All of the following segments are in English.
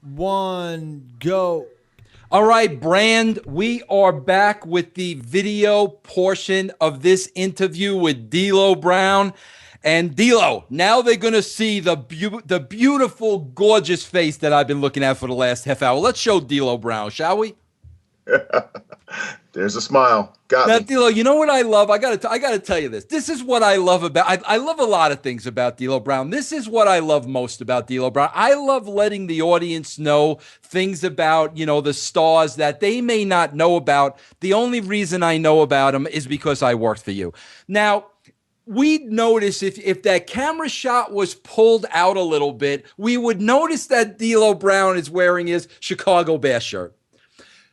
One, go. All right, Brand, we are back with the video portion of this interview with DLo Brown. And DLo, now they're going to see the beautiful, gorgeous face that I've been looking at for the last half hour. Let's show DLo Brown, shall we? There's a smile. Got Now, me. DLo, you know what I love? I gotta tell you this. This is what I love about. I love a lot of things about DLo Brown. This is what I love most about DLo Brown. I love letting the audience know things about the stars that they may not know about. The only reason I know about them is because I worked for you. Now, we'd notice if that camera shot was pulled out a little bit, we would notice that DLo Brown is wearing his Chicago Bears shirt.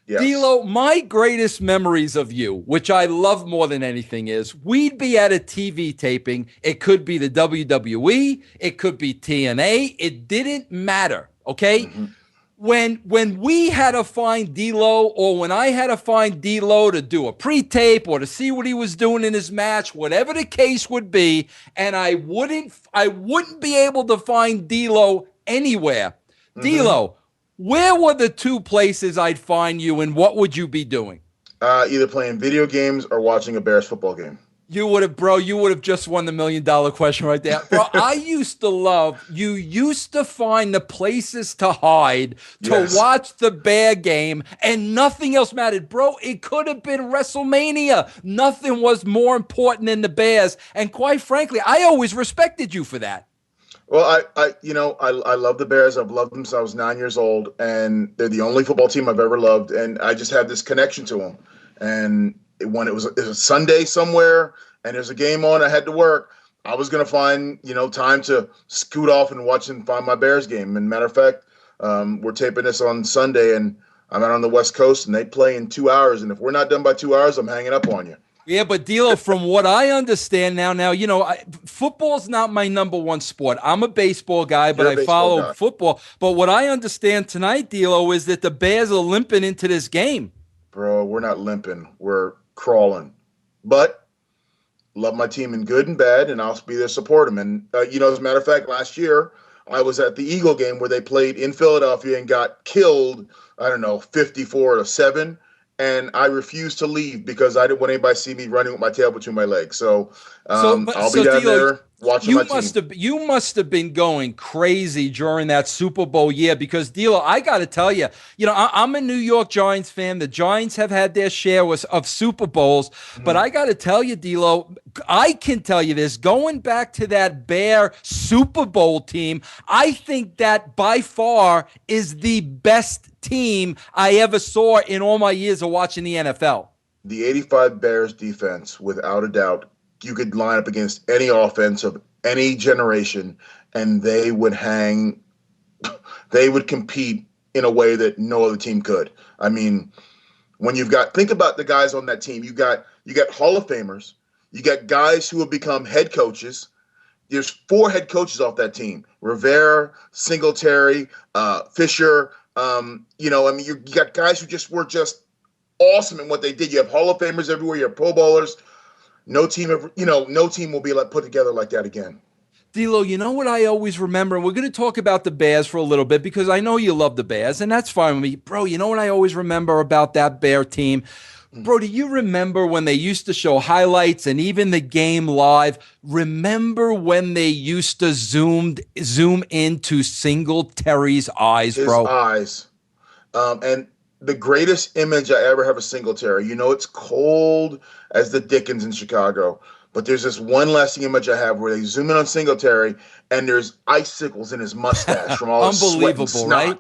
Yes. DLo, my greatest memories of you, which I love more than anything, is we'd be at a TV taping. It could be the WWE. It could be TNA. It didn't matter, okay? Mm-hmm. When we had to find DLo, or when I had to find DLo to do a pre-tape or to see what he was doing in his match, whatever the case would be, and I wouldn't be able to find DLo anywhere. Mm-hmm. DLo, where were the two places I'd find you, and what would you be doing? Either playing video games or watching a Bears football game. You would have just won the $1 million question right there. Bro, I used to you used to find the places to hide, to watch the Bear game, and nothing else mattered. Bro, it could have been WrestleMania. Nothing was more important than the Bears. And quite frankly, I always respected you for that. Well, I love the Bears. I've loved them since I was 9 years old, and they're the only football team I've ever loved. And I just have this connection to them. And when it was a Sunday somewhere and there's a game on, I had to work, I was going to find, time to scoot off and watch and find my Bears game. And matter of fact, we're taping this on Sunday, and I'm out on the West Coast, and they play in 2 hours. And if we're not done by 2 hours, I'm hanging up on you. Yeah, but DLo, from what I understand now, football's not my number one sport. I'm a baseball guy, but I follow football. But what I understand tonight, DLo, is that the Bears are limping into this game. Bro, we're not limping. We're crawling. But love my team in good and bad, and I'll be there to support them. And, as a matter of fact, last year I was at the Eagle game where they played in Philadelphia and got killed, 54-7. And I refused to leave because I didn't want anybody to see me running with my tail between my legs. So I'll be down there watching my team. You must have been going crazy during that Super Bowl year because, DLo, I got to tell you, I'm a New York Giants fan. The Giants have had their share of Super Bowls. Mm-hmm. But I got to tell you, DLo, I can tell you this. Going back to that Bear Super Bowl team, I think that by far is the best team I ever saw in all my years of watching the NFL. The 85 Bears defense, without a doubt, you could line up against any offense of any generation, and they would compete in a way that no other team could. I mean, when think about the guys on that team, you got Hall of Famers, you got guys who have become head coaches. There's 4 head coaches off that team: Rivera, Singletary, Fisher. You got guys who were just awesome in what they did. You have Hall of Famers everywhere. You have Pro Bowlers. No team will be put together like that again. DLo, you know what I always remember? And we're going to talk about the Bears for a little bit because I know you love the Bears, and that's fine with me. Bro, you know what I always remember about that Bear team? Bro, do you remember when they used to show highlights and even the game live? Remember when they used to zoom into Singletary's eyes, bro? His eyes. And the greatest image I ever have of Singletary, it's cold as the Dickens in Chicago, but there's this one lasting image I have where they zoom in on Singletary and there's icicles in his mustache from all his sweat and snot. Right?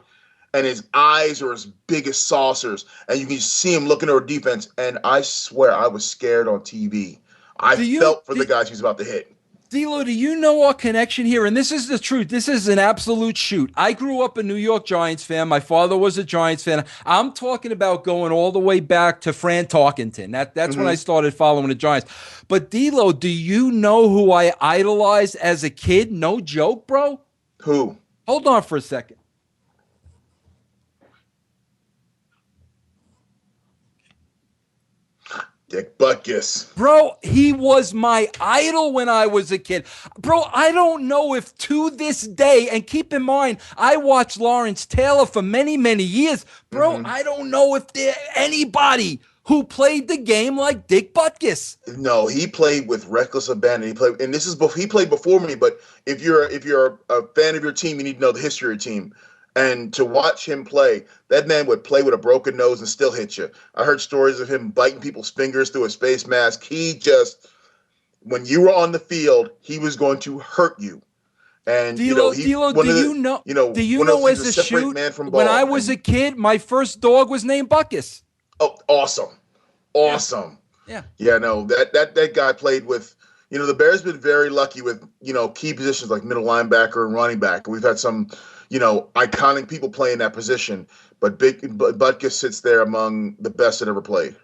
And his eyes are as big as saucers, and you can see him looking over defense. And I swear I was scared on TV. I felt for the guys he's about to hit. DLo, do you know our connection here? And this is the truth. This is an absolute shoot. I grew up a New York Giants fan. My father was a Giants fan. I'm talking about going all the way back to Fran Tarkenton. That's when I started following the Giants. But DLo, do you know who I idolized as a kid? No joke, bro. Who? Hold on for a second. Dick Butkus. Bro, he was my idol when I was a kid. Bro, I don't know if to this day, and keep in mind, I watched Lawrence Taylor for many, many years. Bro, I don't know if there anybody who played the game like Dick Butkus. No, he played with reckless abandon. He played, and he played before me. But if you're a fan of your team, you need to know the history of your team. And to watch him play, that man would play with a broken nose and still hit you. I heard stories of him biting people's fingers through a space mask. He just, when you were on the field, he was going to hurt you. And DLo, do you know as a shoot, when I was a kid, my first dog was named Butkus. Oh, awesome. Yeah. No, that guy played with. The Bears been very lucky with key positions like middle linebacker and running back. We've had some iconic people playing that position, but Butkus sits there among the best that ever played.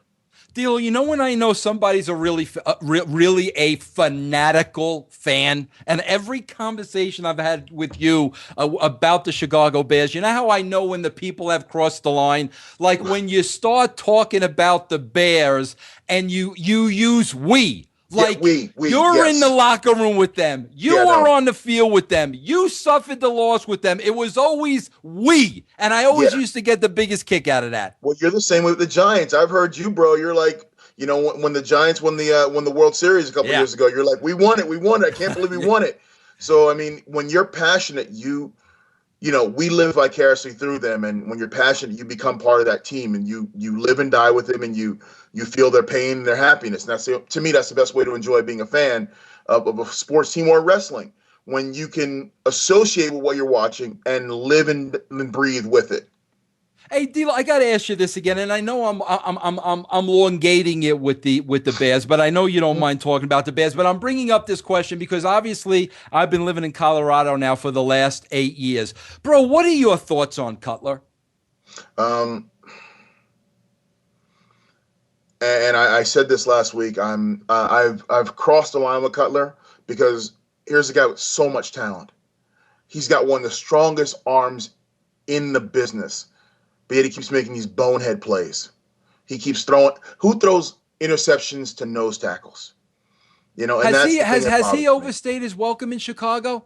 DLo, when I know somebody's really a fanatical fan, and every conversation I've had with you about the Chicago Bears, you know how I know when the people have crossed the line? Like when you start talking about the Bears and you use we. Like you're in the locker room with them. You were on the field with them. You suffered the loss with them. It was always we. And I always used to get the biggest kick out of that. Well, you're the same with the Giants. I've heard you, bro. You're like, when the Giants won the World Series a couple years ago, you're like, we won it. I can't believe we won it. So, I mean, when you're passionate, we live vicariously through them. And when you're passionate, you become part of that team and you live and die with them and you feel their pain and their happiness. And to me, that's the best way to enjoy being a fan of a sports team or wrestling, when you can associate with what you're watching and live and breathe with it. Hey, DLo, I got to ask you this again, and I know I'm elongating it with the Bears, but I know you don't mind talking about the Bears. But I'm bringing up this question because obviously I've been living in Colorado now for the last 8 years, bro. What are your thoughts on Cutler? And I said this last week. I've crossed the line with Cutler because here's a guy with so much talent. He's got one of the strongest arms in the business. But yet he keeps making these bonehead plays. He keeps throwing. Who throws interceptions to nose tackles? And has he overstayed his welcome in Chicago?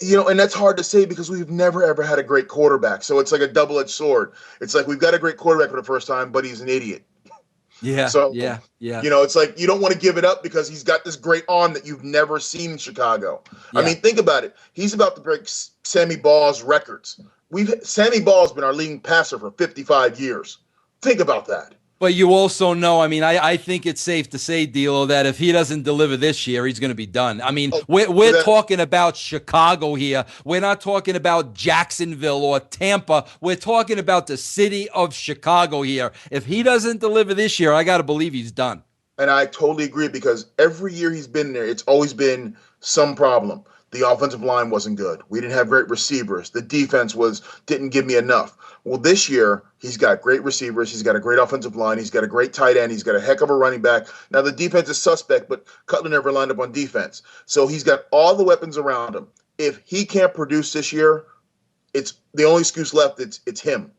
And that's hard to say because we've never ever had a great quarterback. So it's like a double-edged sword. It's like we've got a great quarterback for the first time, but he's an idiot. Yeah. So yeah. It's like you don't want to give it up because he's got this great arm that you've never seen in Chicago. Yeah. I mean, think about it. He's about to break Sammy Ball's records. Sammy Ball's been our leading passer for 55 years. Think about that. But you also know, I mean, I think it's safe to say, DLo, that if he doesn't deliver this year, he's going to be done. I mean, we're talking about Chicago here. We're not talking about Jacksonville or Tampa. We're talking about the city of Chicago here. If he doesn't deliver this year, I got to believe he's done. And I totally agree because every year he's been there, it's always been some problem. The offensive line wasn't good. We didn't have great receivers. The defense didn't give me enough. Well, this year, he's got great receivers. He's got a great offensive line. He's got a great tight end. He's got a heck of a running back. Now, the defense is suspect, but Cutler never lined up on defense. So he's got all the weapons around him. If he can't produce this year, it's the only excuse left. It's him,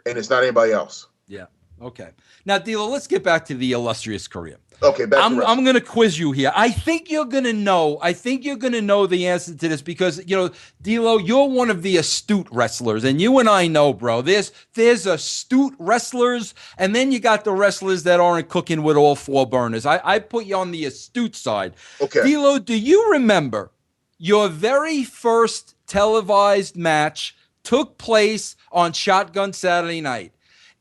and it's not anybody else. Yeah. Okay. Now, DLo, let's get back to the illustrious career. Okay, I'm going to quiz you here. I think you're going to know. I think you're going to know the answer to this because, DLo, you're one of the astute wrestlers, and you and I know, bro. There's astute wrestlers, and then you got the wrestlers that aren't cooking with all four burners. I put you on the astute side. Okay. DLo, do you remember your very first televised match took place on Shotgun Saturday Night?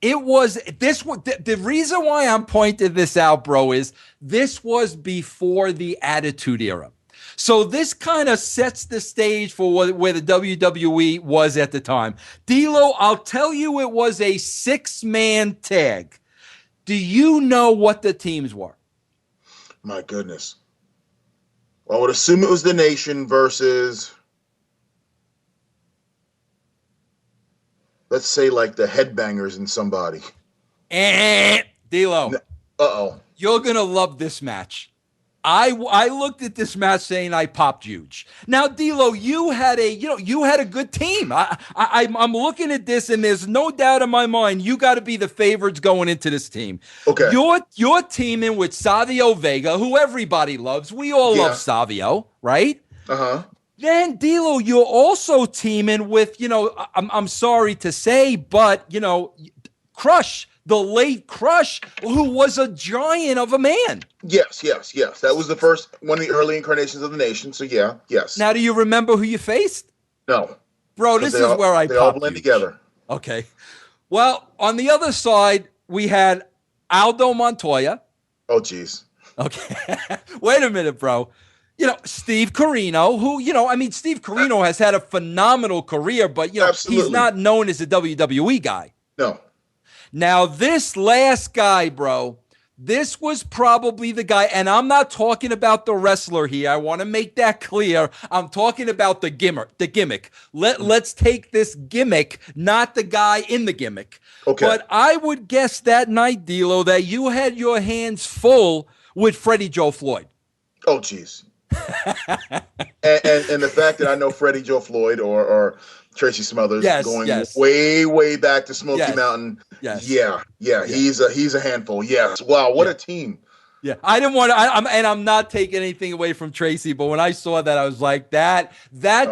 It was the reason why I'm pointing this out, bro, is this was before the Attitude Era. So this kind of sets the stage for where the WWE was at the time. DLo, I'll tell you, it was a 6-man tag. Do you know what the teams were? My goodness. Well, I would assume it was the Nation versus, let's say, like the Headbangers and somebody. DLo. Uh-oh. You're going to love this match. I looked at this match saying I popped huge. Now, DLo, you had a good team. I'm looking at this, and there's no doubt in my mind you got to be the favorites going into this team. Okay. You're teaming with Savio Vega, who everybody loves. We all love Savio, right? Then, DLo, you're also teaming with, I'm sorry to say, but, Crush, the late Crush, who was a giant of a man. Yes. That was the first one of the early incarnations of the Nation. So, yes. Now, do you remember who you faced? No. Bro, this is where I They all blend together. Okay. Well, on the other side, we had Aldo Montoya. Oh, geez. Okay. Wait a minute, bro. Steve Corino, who, Steve Corino has had a phenomenal career, but, he's not known as a WWE guy. No. Now, this last guy, bro, this was probably the guy, and I'm not talking about the wrestler here. I want to make that clear. I'm talking about the gimmick. Let's take this gimmick, not the guy in the gimmick. Okay. But I would guess that night, DLo, that you had your hands full with Freddie Joe Floyd. Oh, geez. and the fact that I know Freddie Joe Floyd or Tracy Smothers going way back to Smoky Mountain. Yes. Yeah. He's a handful. Yes. Wow. What a team. Yeah. I didn't want to, I'm not taking anything away from Tracy, but when I saw that, I was like, that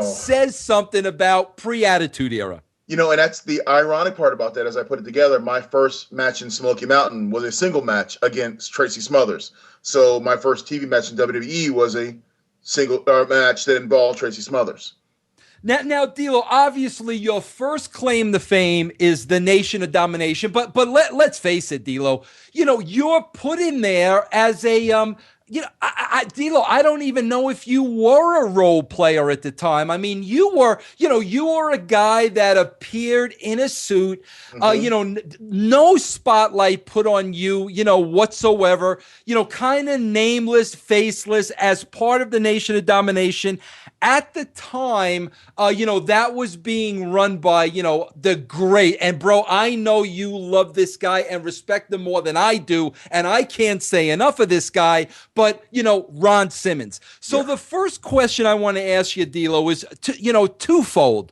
says something about pre-Attitude Era. And that's the ironic part about that. As I put it together, my first match in Smoky Mountain was a single match against Tracy Smothers. So my first TV match in WWE was a single match that involved Tracy Smothers. Now, DLo, obviously your first claim to fame is the Nation of Domination, but let's face it, DLo, you're put in there as a DLo, I don't even know if you were a role player at the time. I mean, you were a guy that appeared in a suit, no spotlight put on you, whatsoever, kind of nameless, faceless as part of the Nation of Domination. At the time, that was being run by, the great, and bro, I know you love this guy and respect him more than I do, and I can't say enough of this guy, but, Ron Simmons. So the first question I want to ask you, DLo, is, twofold.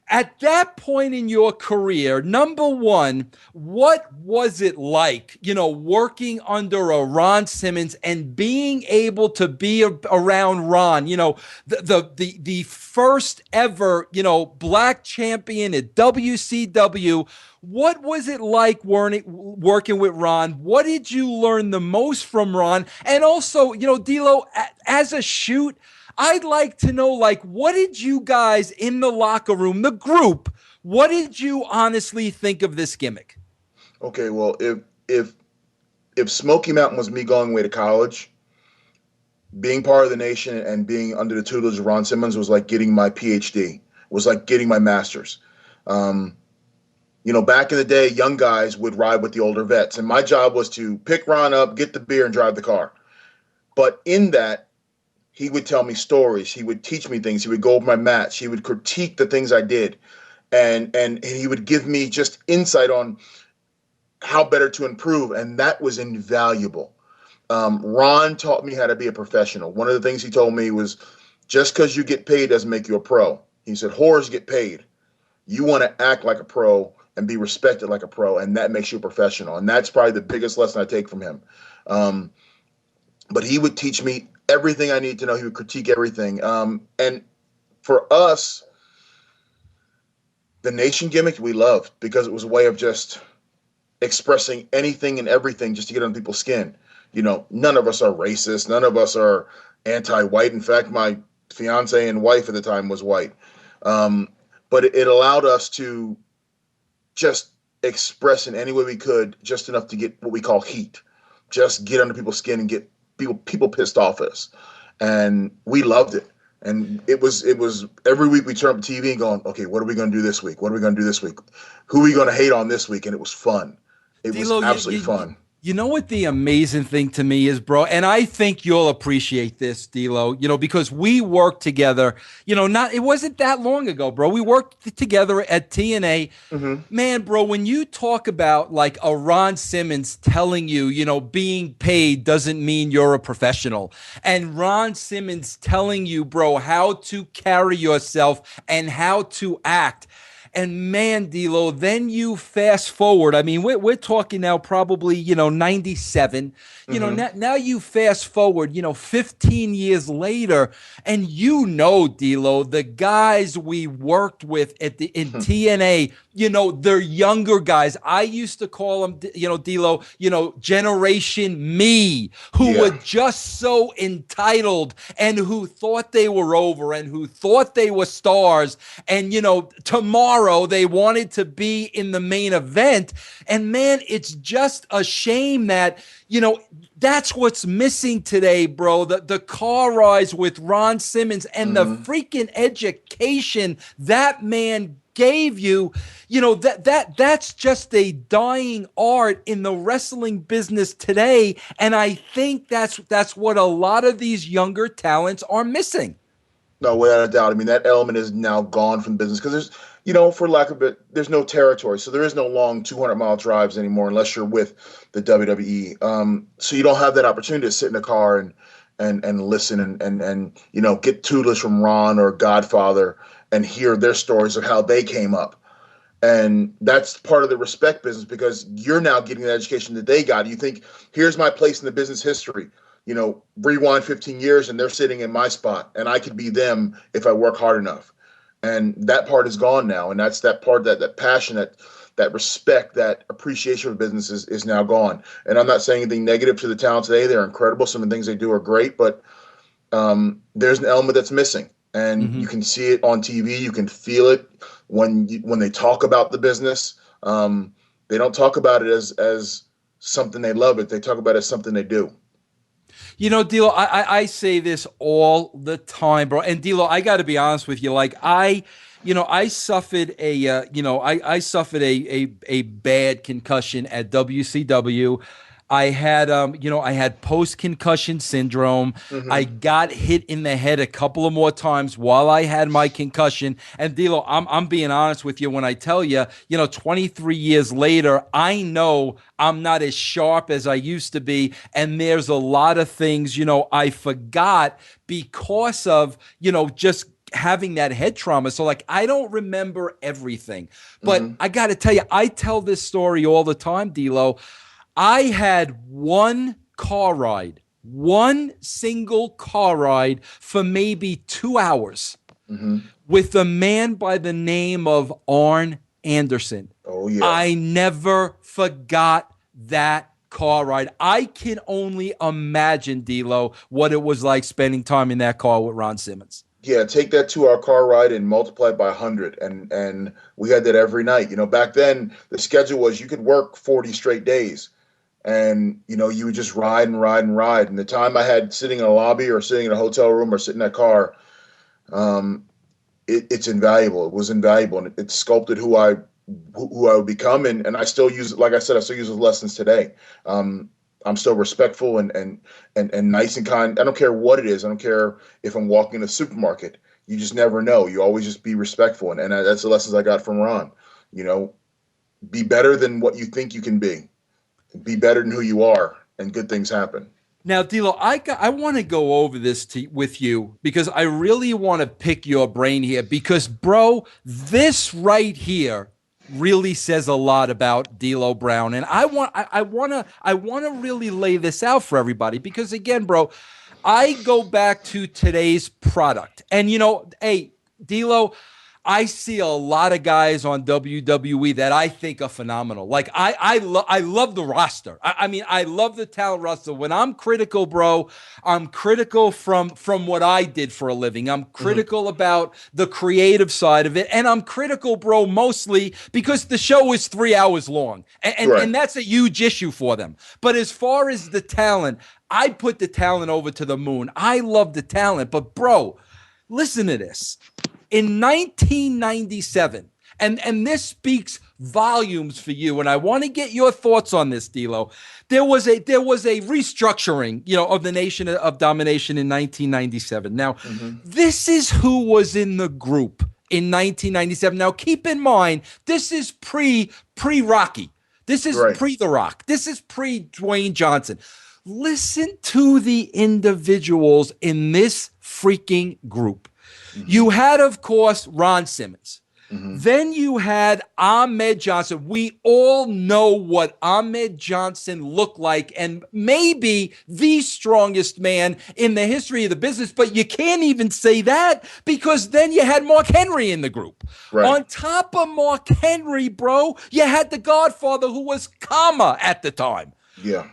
At that point in your career, number one, what was it like, working under a Ron Simmons and being able to be around Ron, the first ever, black champion at WCW? What was it like working with Ron? What did you learn the most from Ron? And also, DLo, as a shoot, I'd like to know, what did you guys in the locker room, the group, what did you honestly think of this gimmick? Okay, well, if Smoky Mountain was me going away to college, being part of the Nation and being under the tutelage of Ron Simmons was like getting my PhD, was like getting my master's. Back in the day, young guys would ride with the older vets, and my job was to pick Ron up, get the beer, and drive the car. But in that, he would tell me stories. He would teach me things. He would go over my match. He would critique the things I did. And he would give me just insight on how better to improve. And that was invaluable. Ron taught me how to be a professional. One of the things he told me was, just because you get paid doesn't make you a pro. He said, whores get paid. You want to act like a pro and be respected like a pro, and that makes you a professional. And that's probably the biggest lesson I take from him. But he would teach me everything I need to know. He would critique everything. And for us, the Nation gimmick we loved because it was a way of just expressing anything and everything just to get on people's skin. None of us are racist. None of us are anti-white. In fact, my fiance and wife at the time was white. But it allowed us to just express in any way we could, just enough to get what we call heat. Just get under people's skin and get people pissed off at us, and we loved it. And it was every week we turn up the TV and going, okay, what are we going to do this week? What are we going to do this week? Who are we going to hate on this week? And it was fun. It was absolutely fun. You know what the amazing thing to me is, bro? And I think you'll appreciate this, DLo, because we worked together, it wasn't that long ago, bro. We worked together at TNA. Mm-hmm. Man, bro, when you talk about like a Ron Simmons telling you, being paid doesn't mean you're a professional. And Ron Simmons telling you, bro, how to carry yourself and how to act. And man, DLo, then you fast forward. I mean, we're talking now probably, 97. Mm-hmm. Now you fast forward, 15 years later, and DLo, the guys we worked with in TNA, they're younger guys. I used to call them, DLo, Generation Me, who were Yeah. just so entitled and who thought they were over and who thought they were stars. And, tomorrow they wanted to be in the main event. And man, it's just a shame that, that's what's missing today, bro. The car rides with Ron Simmons and the Mm-hmm. freaking education that man gave you, that's just a dying art in the wrestling business today. And I think that's what a lot of these younger talents are missing. No, without a doubt. I mean, that element is now gone from business because there's, for lack of it, there's no territory. So there is no long 200-mile drives anymore unless you're with the WWE. So you don't have that opportunity to sit in a car and listen and get tutelage from Ron or Godfather and hear their stories of how they came up. And that's part of the respect business because you're now getting the education that they got. You think, here's my place in the business history. Rewind 15 years and they're sitting in my spot and I could be them if I work hard enough. And that part is gone now. And that's that part, that passion, that respect, that appreciation of business is now gone. And I'm not saying anything negative to the talent today. They're incredible. Some of the things they do are great, but there's an element that's missing. And you can see it on TV. You can feel it when they talk about the business. They don't talk about it as something they love it. They talk about it as something they do. DLo, I say this all the time, bro. And DLo, I got to be honest with you. Like I suffered a bad concussion at WCW. I had post-concussion syndrome. Mm-hmm. I got hit in the head a couple of more times while I had my concussion. And DLo, I'm being honest with you when I tell you, 23 years later, I know I'm not as sharp as I used to be. And there's a lot of things, I forgot because of, just having that head trauma. So like, I don't remember everything, but I got to tell you, I tell this story all the time, DLo. I had one single car ride for maybe 2 hours with a man by the name of Arn Anderson. Oh, yeah. I never forgot that car ride. I can only imagine, DLo, what it was like spending time in that car with Ron Simmons. Yeah, take that 2 hour car ride and multiply it by 100. And we had that every night. Back then, the schedule was you could work 40 straight days. And, you would just ride and ride and ride. And the time I had sitting in a lobby or sitting in a hotel room or sitting in that car, it's invaluable. It was invaluable. And it sculpted who I would become. And I still use it. Like I said, I still use those lessons today. I'm still respectful and nice and kind. I don't care what it is. I don't care if I'm walking in a supermarket. You just never know. You always just be respectful. And that's the lessons I got from Ron. Be better than what you think you can be. Be better than who you are, and good things happen. Now, DLo, I want to go over this with you because I really want to pick your brain here because, bro, this right here really says a lot about DLo Brown, and I want to really lay this out for everybody because, again, bro, I go back to today's product, and hey, DLo, I see a lot of guys on WWE that I think are phenomenal. Like I love the roster. I mean, I love the talent roster. When I'm critical, bro, I'm critical from what I did for a living. I'm critical about the creative side of it. And I'm critical, bro, mostly because the show is 3 hours long. And that's a huge issue for them. But as far as the talent, I put the talent over to the moon. I love the talent. But bro, listen to this. In 1997, And this speaks volumes for you. And I want to get your thoughts on this, DLo. There was a restructuring, of the Nation of Domination in 1997. Now, this is who was in the group in 1997. Now, keep in mind, this is pre-Rocky. This is pre-The Rock. This is pre-Dwayne Johnson. Listen to the individuals in this freaking group. You had, of course, Ron Simmons. Then you had Ahmed Johnson. We all know what Ahmed Johnson looked like, and maybe the strongest man in the history of the business, but you can't even say that because then you had Mark Henry in the group. On top of Mark Henry, bro, you had the Godfather, who was Kama at the time. Yeah.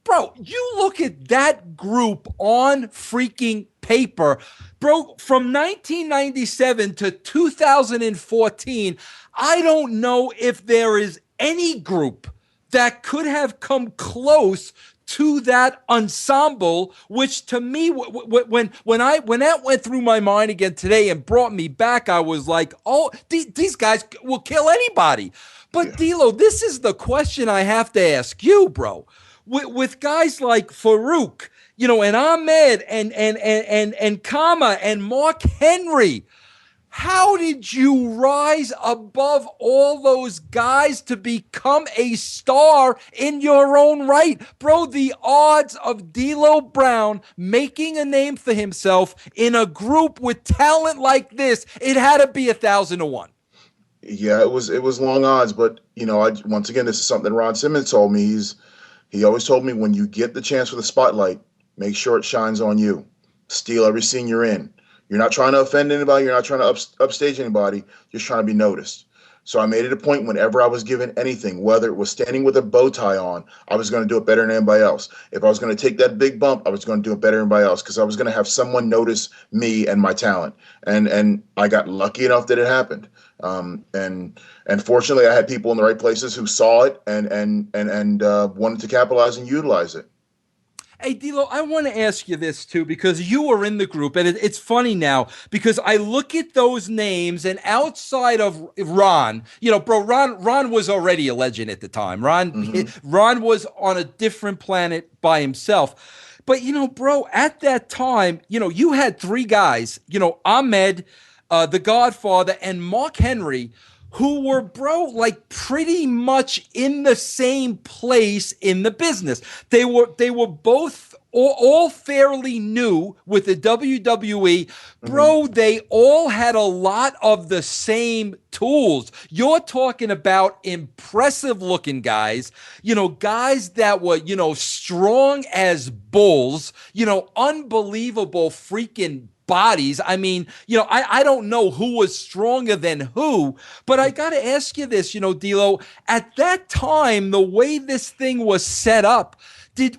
Bro, you look at that group on freaking paper, bro, from 1997 to 2014, I don't know if there is any group that could have come close to that ensemble, which to me, when that went through my mind again today and brought me back, I was like, oh, these guys will kill anybody. But DLo, this is the question I have to ask you, bro. With guys like Farouk, and Ahmed and Kama and Mark Henry, how did you rise above all those guys to become a star in your own right? Bro, the odds of DLo Brand making a name for himself in a group with talent like this, it had to be 1,000 to 1. Yeah, it was long odds, but once again, this is something Ron Simmons told me. He always told me, when you get the chance for the spotlight, make sure it shines on you. Steal every scene you're in. You're not trying to offend anybody. You're not trying to upstage anybody. You're just trying to be noticed. So I made it a point, whenever I was given anything, whether it was standing with a bow tie on, I was going to do it better than anybody else. If I was going to take that big bump, I was going to do it better than anybody else, because I was going to have someone notice me and my talent. And I got lucky enough that it happened. And fortunately, I had people in the right places who saw it and wanted to capitalize and utilize it. Hey, DLo, I want to ask you this too, because you were in the group, and it's funny now because I look at those names, and outside of Ron, bro, Ron was already a legend at the time. Ron was on a different planet by himself. But, bro, at that time, you had three guys, Ahmed, the Godfather, and Mark Henry, who were, bro, like pretty much in the same place in the business. They were both all fairly new with the WWE. Bro, they all had a lot of the same tools. You're talking about impressive looking guys, guys that were, strong as bulls, unbelievable freaking bodies. I mean, I don't know who was stronger than who, but I got to ask you this, DLo, at that time, the way this thing was set up,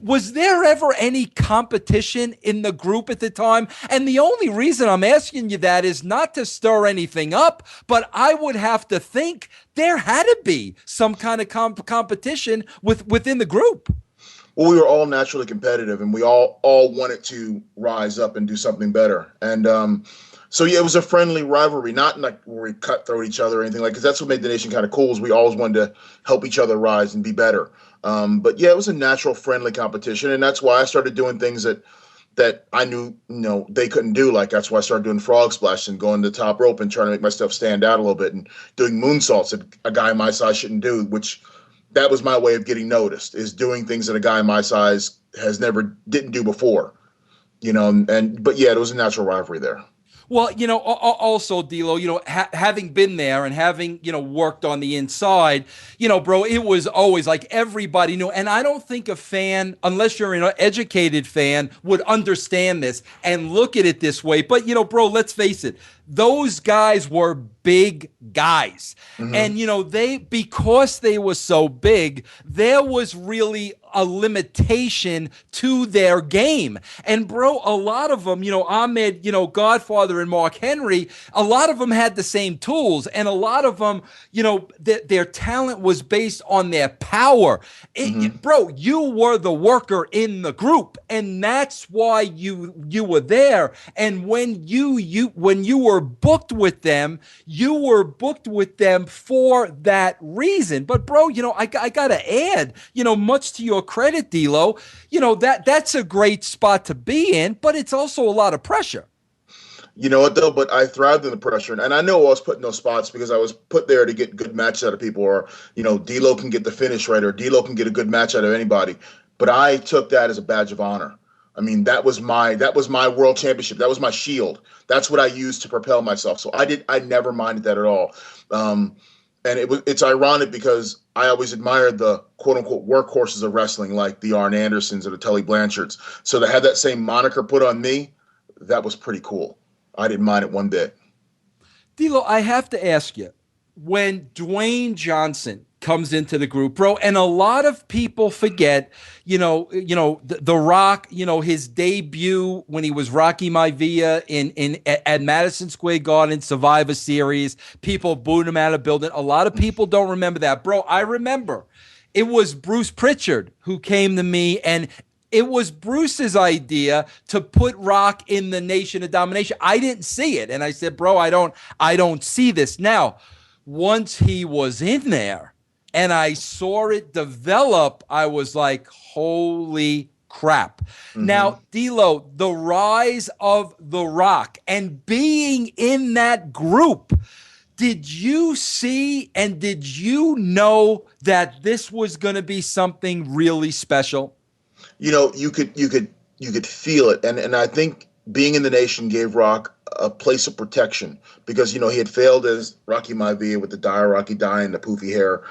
was there ever any competition in the group at the time? And the only reason I'm asking you that is not to stir anything up, but I would have to think there had to be some kind of competition within the group. Well, we were all naturally competitive, and we all wanted to rise up and do something better. And so, yeah, it was a friendly rivalry, not like where we cutthroat each other or anything like, because that's what made the Nation kind of cool, is we always wanted to help each other rise and be better. But yeah, it was a natural, friendly competition, and that's why I started doing things that I knew, they couldn't do. Like, that's why I started doing frog splash and going to the top rope and trying to make my stuff stand out a little bit, and doing moonsaults that a guy my size shouldn't do, which that was my way of getting noticed, is doing things that a guy my size didn't do before, but yeah, it was a natural rivalry there. Well, also, DLo, having been there and having, worked on the inside, bro, it was always like everybody knew. And I don't think a fan, unless you're an educated fan, would understand this and look at it this way. But, bro, let's face it. Those guys were big guys. And, because they were so big, there was really a limitation to their game. And, bro, a lot of them, Ahmed, Godfather and Mark Henry, a lot of them had the same tools. And a lot of them, their talent was based on their power. Bro, you were the worker in the group. And that's why you were there. And when you were were booked with them. You were booked with them for that reason. But bro, I got to add, much to your credit, DLo, that's a great spot to be in, but it's also a lot of pressure. You know what though? But I thrived in the pressure, and I know I was put in those spots because I was put there to get good matches out of people, or DLo can get the finish right, or DLo can get a good match out of anybody. But I took that as a badge of honor. I mean, that was my world championship. That was my shield. That's what I used to propel myself. So I never minded that at all. And it's ironic because I always admired the quote unquote workhorses of wrestling, like the Arn Andersons or the Tully Blanchards. So to have that same moniker put on me, that was pretty cool. I didn't mind it one bit. DLo, I have to ask you, when Dwayne Johnson comes into the group, bro, and a lot of people forget, the Rock, his debut when he was Rocky Maivia at Madison Square Garden Survivor Series, people booed him out of the building. A lot of people don't remember that, bro. I remember. It was Bruce Pritchard who came to me, and it was Bruce's idea to put Rock in the Nation of Domination. I didn't see it, and I said, bro, I don't see this. Now, once he was in there and I saw it develop, I was like, holy crap. Mm-hmm. Now, DLo, the rise of The Rock and being in that group, did you see and did you know that this was going to be something really special? You could feel it, and I think being in the Nation gave Rock a place of protection because he had failed as Rocky Maivia with the dire Rocky Die and the poofy hair,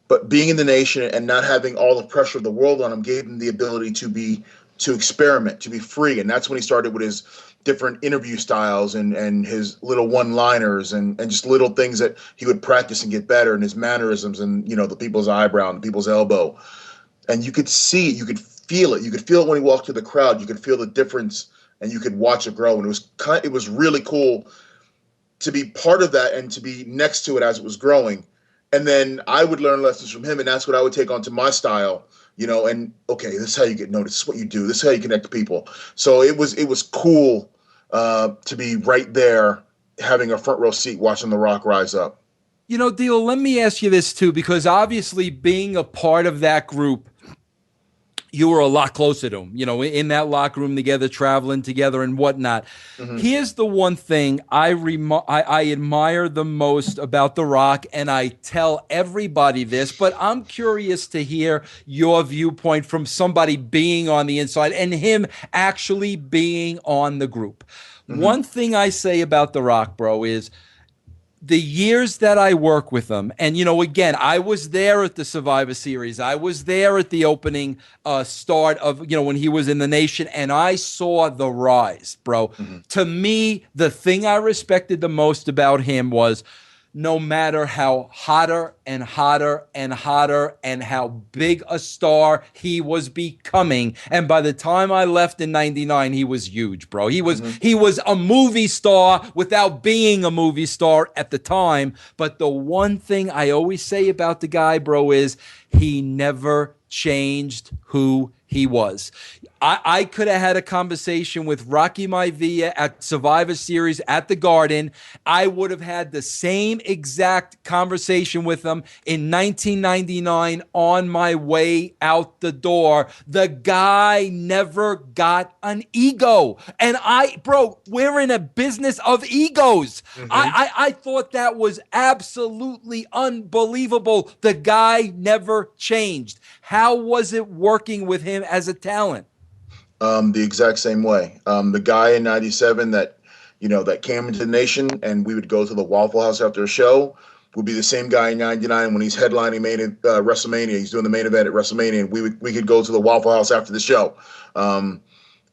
but being in the Nation and not having all the pressure of the world on him gave him the ability to experiment, to be free, and that's when he started with his different interview styles and his little one-liners and just little things that he would practice and get better, and his mannerisms and the people's eyebrow and the people's elbow. And you could see it, you could feel it. You could feel it when he walked through the crowd. You could feel the difference, and you could watch it grow. And it was really cool to be part of that and to be next to it as it was growing. And then I would learn lessons from him, and that's what I would take onto my style. And okay, this is how you get noticed. This is what you do. This is how you connect to people. So it was cool to be right there, having a front row seat, watching The Rock rise up. DLo, let me ask you this too, because obviously being a part of that group, you were a lot closer to him, in that locker room together, traveling together and whatnot. Mm-hmm. Here's the one thing I admire the most about The Rock, and I tell everybody this, but I'm curious to hear your viewpoint from somebody being on the inside and him actually being on the group. Mm-hmm. One thing I say about The Rock, bro, is the years that I work with him, and, again, I was there at the Survivor Series. I was there at the opening start of, when he was in the Nation, and I saw the rise, bro. Mm-hmm. To me, the thing I respected the most about him was no matter how hotter and hotter and hotter and how big a star he was becoming. And by the time I left in 99, he was huge, bro. He was a movie star without being a movie star at the time. But the one thing I always say about the guy, bro, is he never changed who he was. I could have had a conversation with Rocky Maivia at Survivor Series at the Garden. I would have had the same exact conversation with him in 1999 on my way out the door. The guy never got an ego. And bro, we're in a business of egos. Mm-hmm. I thought that was absolutely unbelievable. The guy never changed. How was it working with him as a talent? The exact same way. The guy in 97 that came into the Nation, and we would go to the Waffle House after a show, would be the same guy in 99 when he's headlining WrestleMania. He's doing the main event at WrestleMania, and we could go to the Waffle House after the show.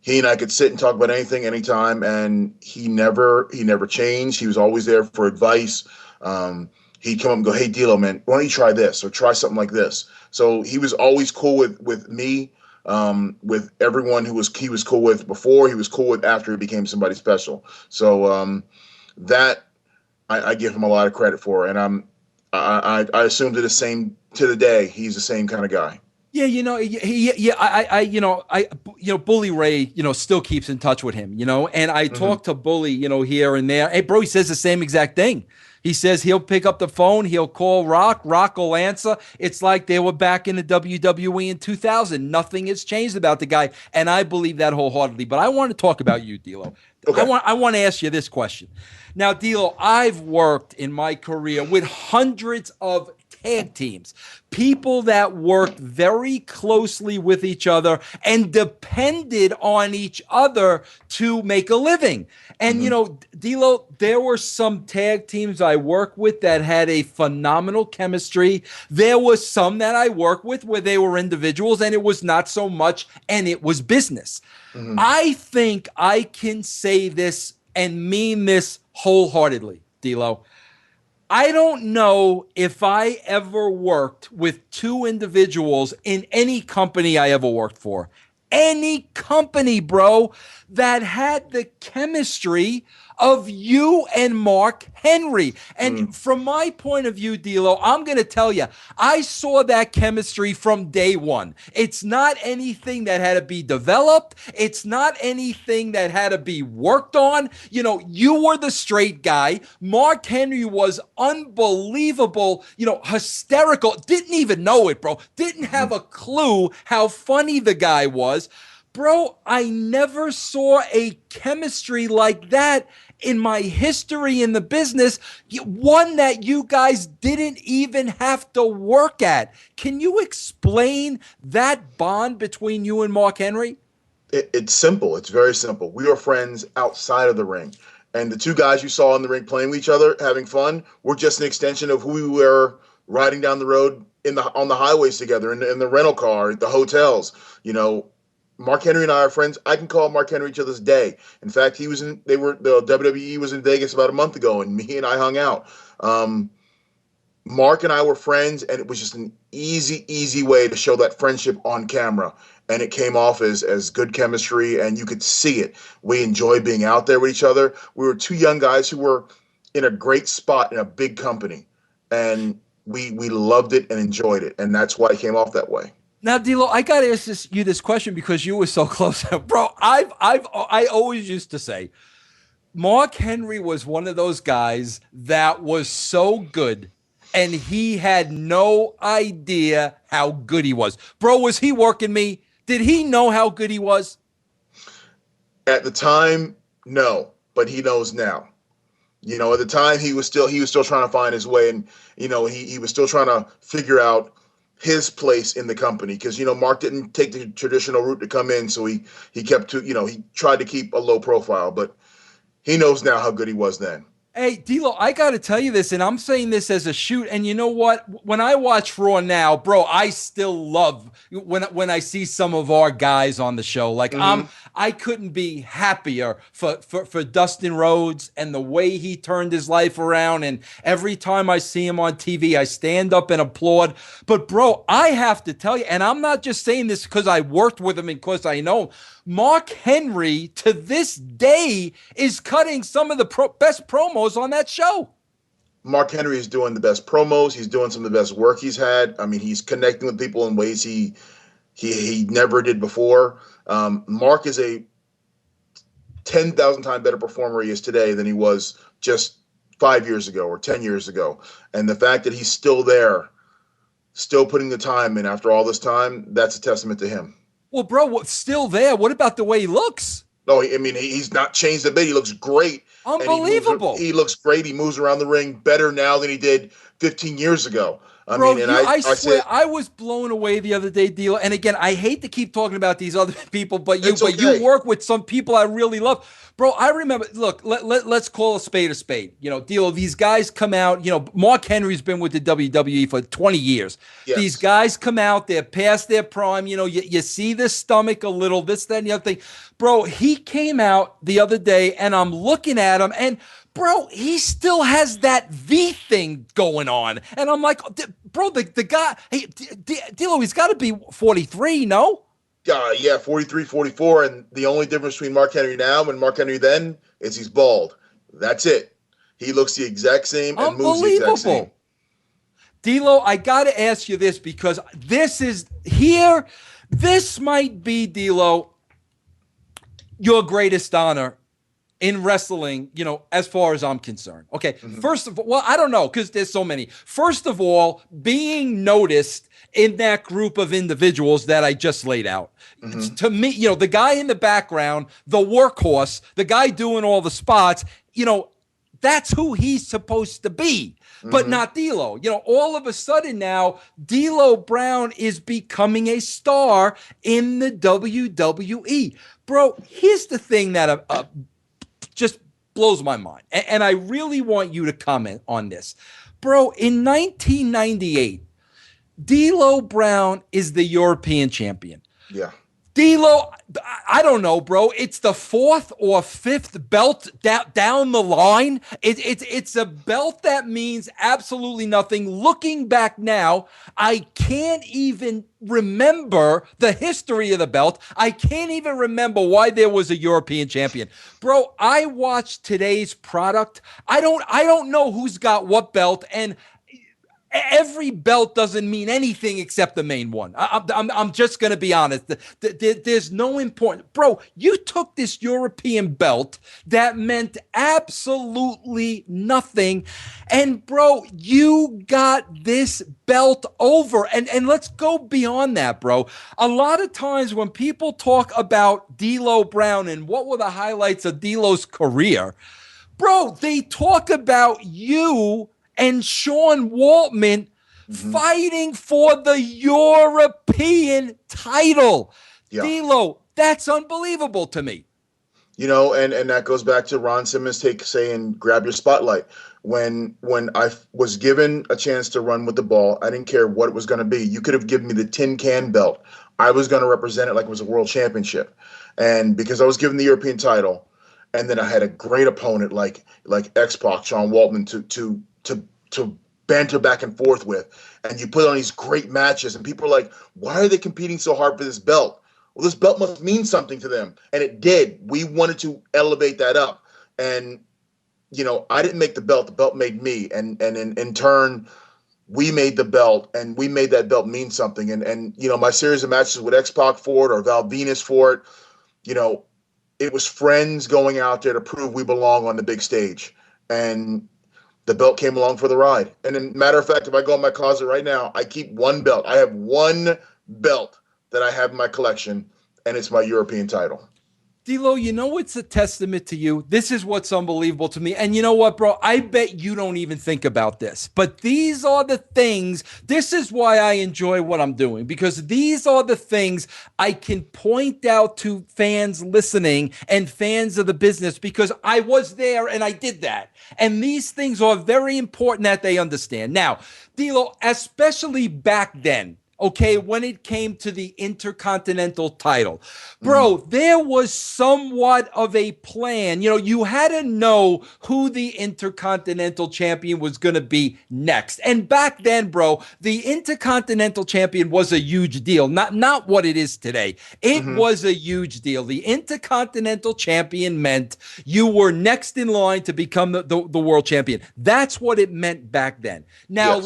He and I could sit and talk about anything, anytime, and he never changed. He was always there for advice. He'd come up and go, "Hey, DLo, man, why don't you try this or try something like this?" So he was always cool with me. With everyone he was cool with before, he was cool with after he became somebody special. So that I give him a lot of credit for, and I assume to the day he's the same kind of guy. Yeah, Bully Ray, still keeps in touch with him, and I talk to Bully, here and there. Hey, bro, he says the same exact thing. He says he'll pick up the phone, he'll call Rock, Rock will answer. It's like they were back in the WWE in 2000. Nothing has changed about the guy, and I believe that wholeheartedly. But I want to talk about you, DLo. Okay. I want to ask you this question. Now, DLo, I've worked in my career with hundreds of tag teams, people that worked very closely with each other and depended on each other to make a living. And, DLo, there were some tag teams I worked with that had a phenomenal chemistry. There was some that I worked with where they were individuals and it was not so much, and it was business. I think I can say this and mean this wholeheartedly, DLo. I don't know if I ever worked with two individuals in any company I ever worked for. Any company, bro, that had the chemistry of you and Mark Henry. And from my point of view, DLo, I'm going to tell you, I saw that chemistry from day one. It's not anything that had to be developed. It's not anything that had to be worked on. You were the straight guy. Mark Henry was unbelievable, hysterical. Didn't even know it, bro. Didn't have a clue how funny the guy was. Bro, I never saw a chemistry like that in my history in the business, one that you guys didn't even have to work at. Can you explain that bond between you and Mark Henry? It's simple. It's very simple. We were friends outside of the ring. And the two guys you saw in the ring playing with each other, having fun, were just an extension of who we were riding down the road on the highways together, in the rental car, at the hotels, Mark Henry and I are friends. I can call Mark Henry to this day. In fact, the WWE was in Vegas about a month ago, and me and I hung out. Mark and I were friends, and it was just an easy way to show that friendship on camera. And it came off as good chemistry, and you could see it. We enjoyed being out there with each other. We were two young guys who were in a great spot in a big company, and we loved it and enjoyed it, and that's why it came off that way. Now, DLo, I got to ask you this question because you were so close. Bro, I always used to say, Mark Henry was one of those guys that was so good, and he had no idea how good he was. Bro, was he working me? Did he know how good he was? At the time, no, but he knows now. At the time, he was still trying to find his way, and he was still trying to figure out his place in the company, because Mark didn't take the traditional route to come in, so he kept to he tried to keep a low profile, but he knows now how good he was then. Hey, DLo, I got to tell you this, and I'm saying this as a shoot. And you know what? When I watch Raw now, bro, I still love when I see some of our guys on the show. Like I couldn't be happier for Dustin Rhodes and the way he turned his life around. And every time I see him on TV, I stand up and applaud. But bro, I have to tell you, and I'm not just saying this because I worked with him and because I know him. Mark Henry, to this day, is cutting some of the best promos on that show. Mark Henry is doing the best promos. He's doing some of the best work he's had. I mean, he's connecting with people in ways he never did before. Mark is a 10,000 times better performer he is today than he was just 5 years ago or 10 years ago. And the fact that he's still there, still putting the time in after all this time, that's a testament to him. Well, bro, what's still there? What about the way he looks? No, I mean, he's not changed a bit. He looks great. Unbelievable. He looks great. He moves around the ring better now than he did 15 years ago. I swear, I was blown away the other day, DLo. And again, I hate to keep talking about these other people, but you work with some people I really love. Bro, I remember, look, let's call a spade a spade. DLo, these guys come out, Mark Henry's been with the WWE for 20 years. Yes. These guys come out, they're past their prime, you see the stomach a little, this, that, and the other thing. Bro, he came out the other day, and I'm looking at him, and bro, he still has that V thing going on. And I'm like, bro, the guy, hey, DLo, he's got to be 43, no? Yeah, 43, 44. And the only difference between Mark Henry now and Mark Henry then is he's bald. That's it. He looks the exact same and moves the exact same. DLo, I got to ask you this because this might be, DLo, your greatest honor in wrestling, as far as I'm concerned. Okay. First of all, well, I don't know, because there's so many. First of all, being noticed in that group of individuals that I just laid out. To me, the guy in the background, the workhorse, the guy doing all the spots, that's who he's supposed to be, but not DLo. All of a sudden now, DLo Brand is becoming a star in the WWE. Bro, here's the thing that just blows my mind, and I really want you to comment on this. Bro, in 1998, DLo Brand is the European champion. Yeah. DLo, I don't know, bro. It's the 4th or 5th belt down the line. It's a belt that means absolutely nothing. Looking back now, I can't even remember the history of the belt. I can't even remember why there was a European champion. Bro, I watched today's product. I don't know who's got what belt, and every belt doesn't mean anything except the main one. I'm just going to be honest. There's no important. Bro, you took this European belt that meant absolutely nothing. And, bro, you got this belt over. And let's go beyond that, bro. A lot of times when people talk about DLo Brand and what were the highlights of DLo's career, bro, they talk about you and Sean Waltman fighting for the European title. Yeah. DLo, that's unbelievable to me. And that goes back to Ron Simmons saying, grab your spotlight. When I was given a chance to run with the ball, I didn't care what it was going to be. You could have given me the tin can belt. I was going to represent it like it was a world championship. And because I was given the European title, and then I had a great opponent like X-Pac, Sean Waltman, to banter back and forth with, and you put on these great matches, and people are like, why are they competing so hard for this belt? Well, this belt must mean something to them, and it did. We wanted to elevate that up, and I didn't make the belt made me, and in turn, we made the belt, and we made that belt mean something, and my series of matches with X-Pac for it, or Val Venus for it, it was friends going out there to prove we belong on the big stage, and the belt came along for the ride. And in matter of fact, if I go in my closet right now, I keep one belt. I have one belt that I have in my collection, and it's my European title. DLo, it's a testament to you. This is what's unbelievable to me. And you know what, bro? I bet you don't even think about this. But these are the things. This is why I enjoy what I'm doing, because these are the things I can point out to fans listening and fans of the business, because I was there and I did that. And these things are very important that they understand. Now, DLo, especially back then, okay, when it came to the Intercontinental title, bro, there was somewhat of a plan. You had to know who the Intercontinental champion was going to be next. And back then, bro, the Intercontinental champion was a huge deal. Not what it is today. It was a huge deal. The Intercontinental champion meant you were next in line to become the world champion. That's what it meant back then. Now,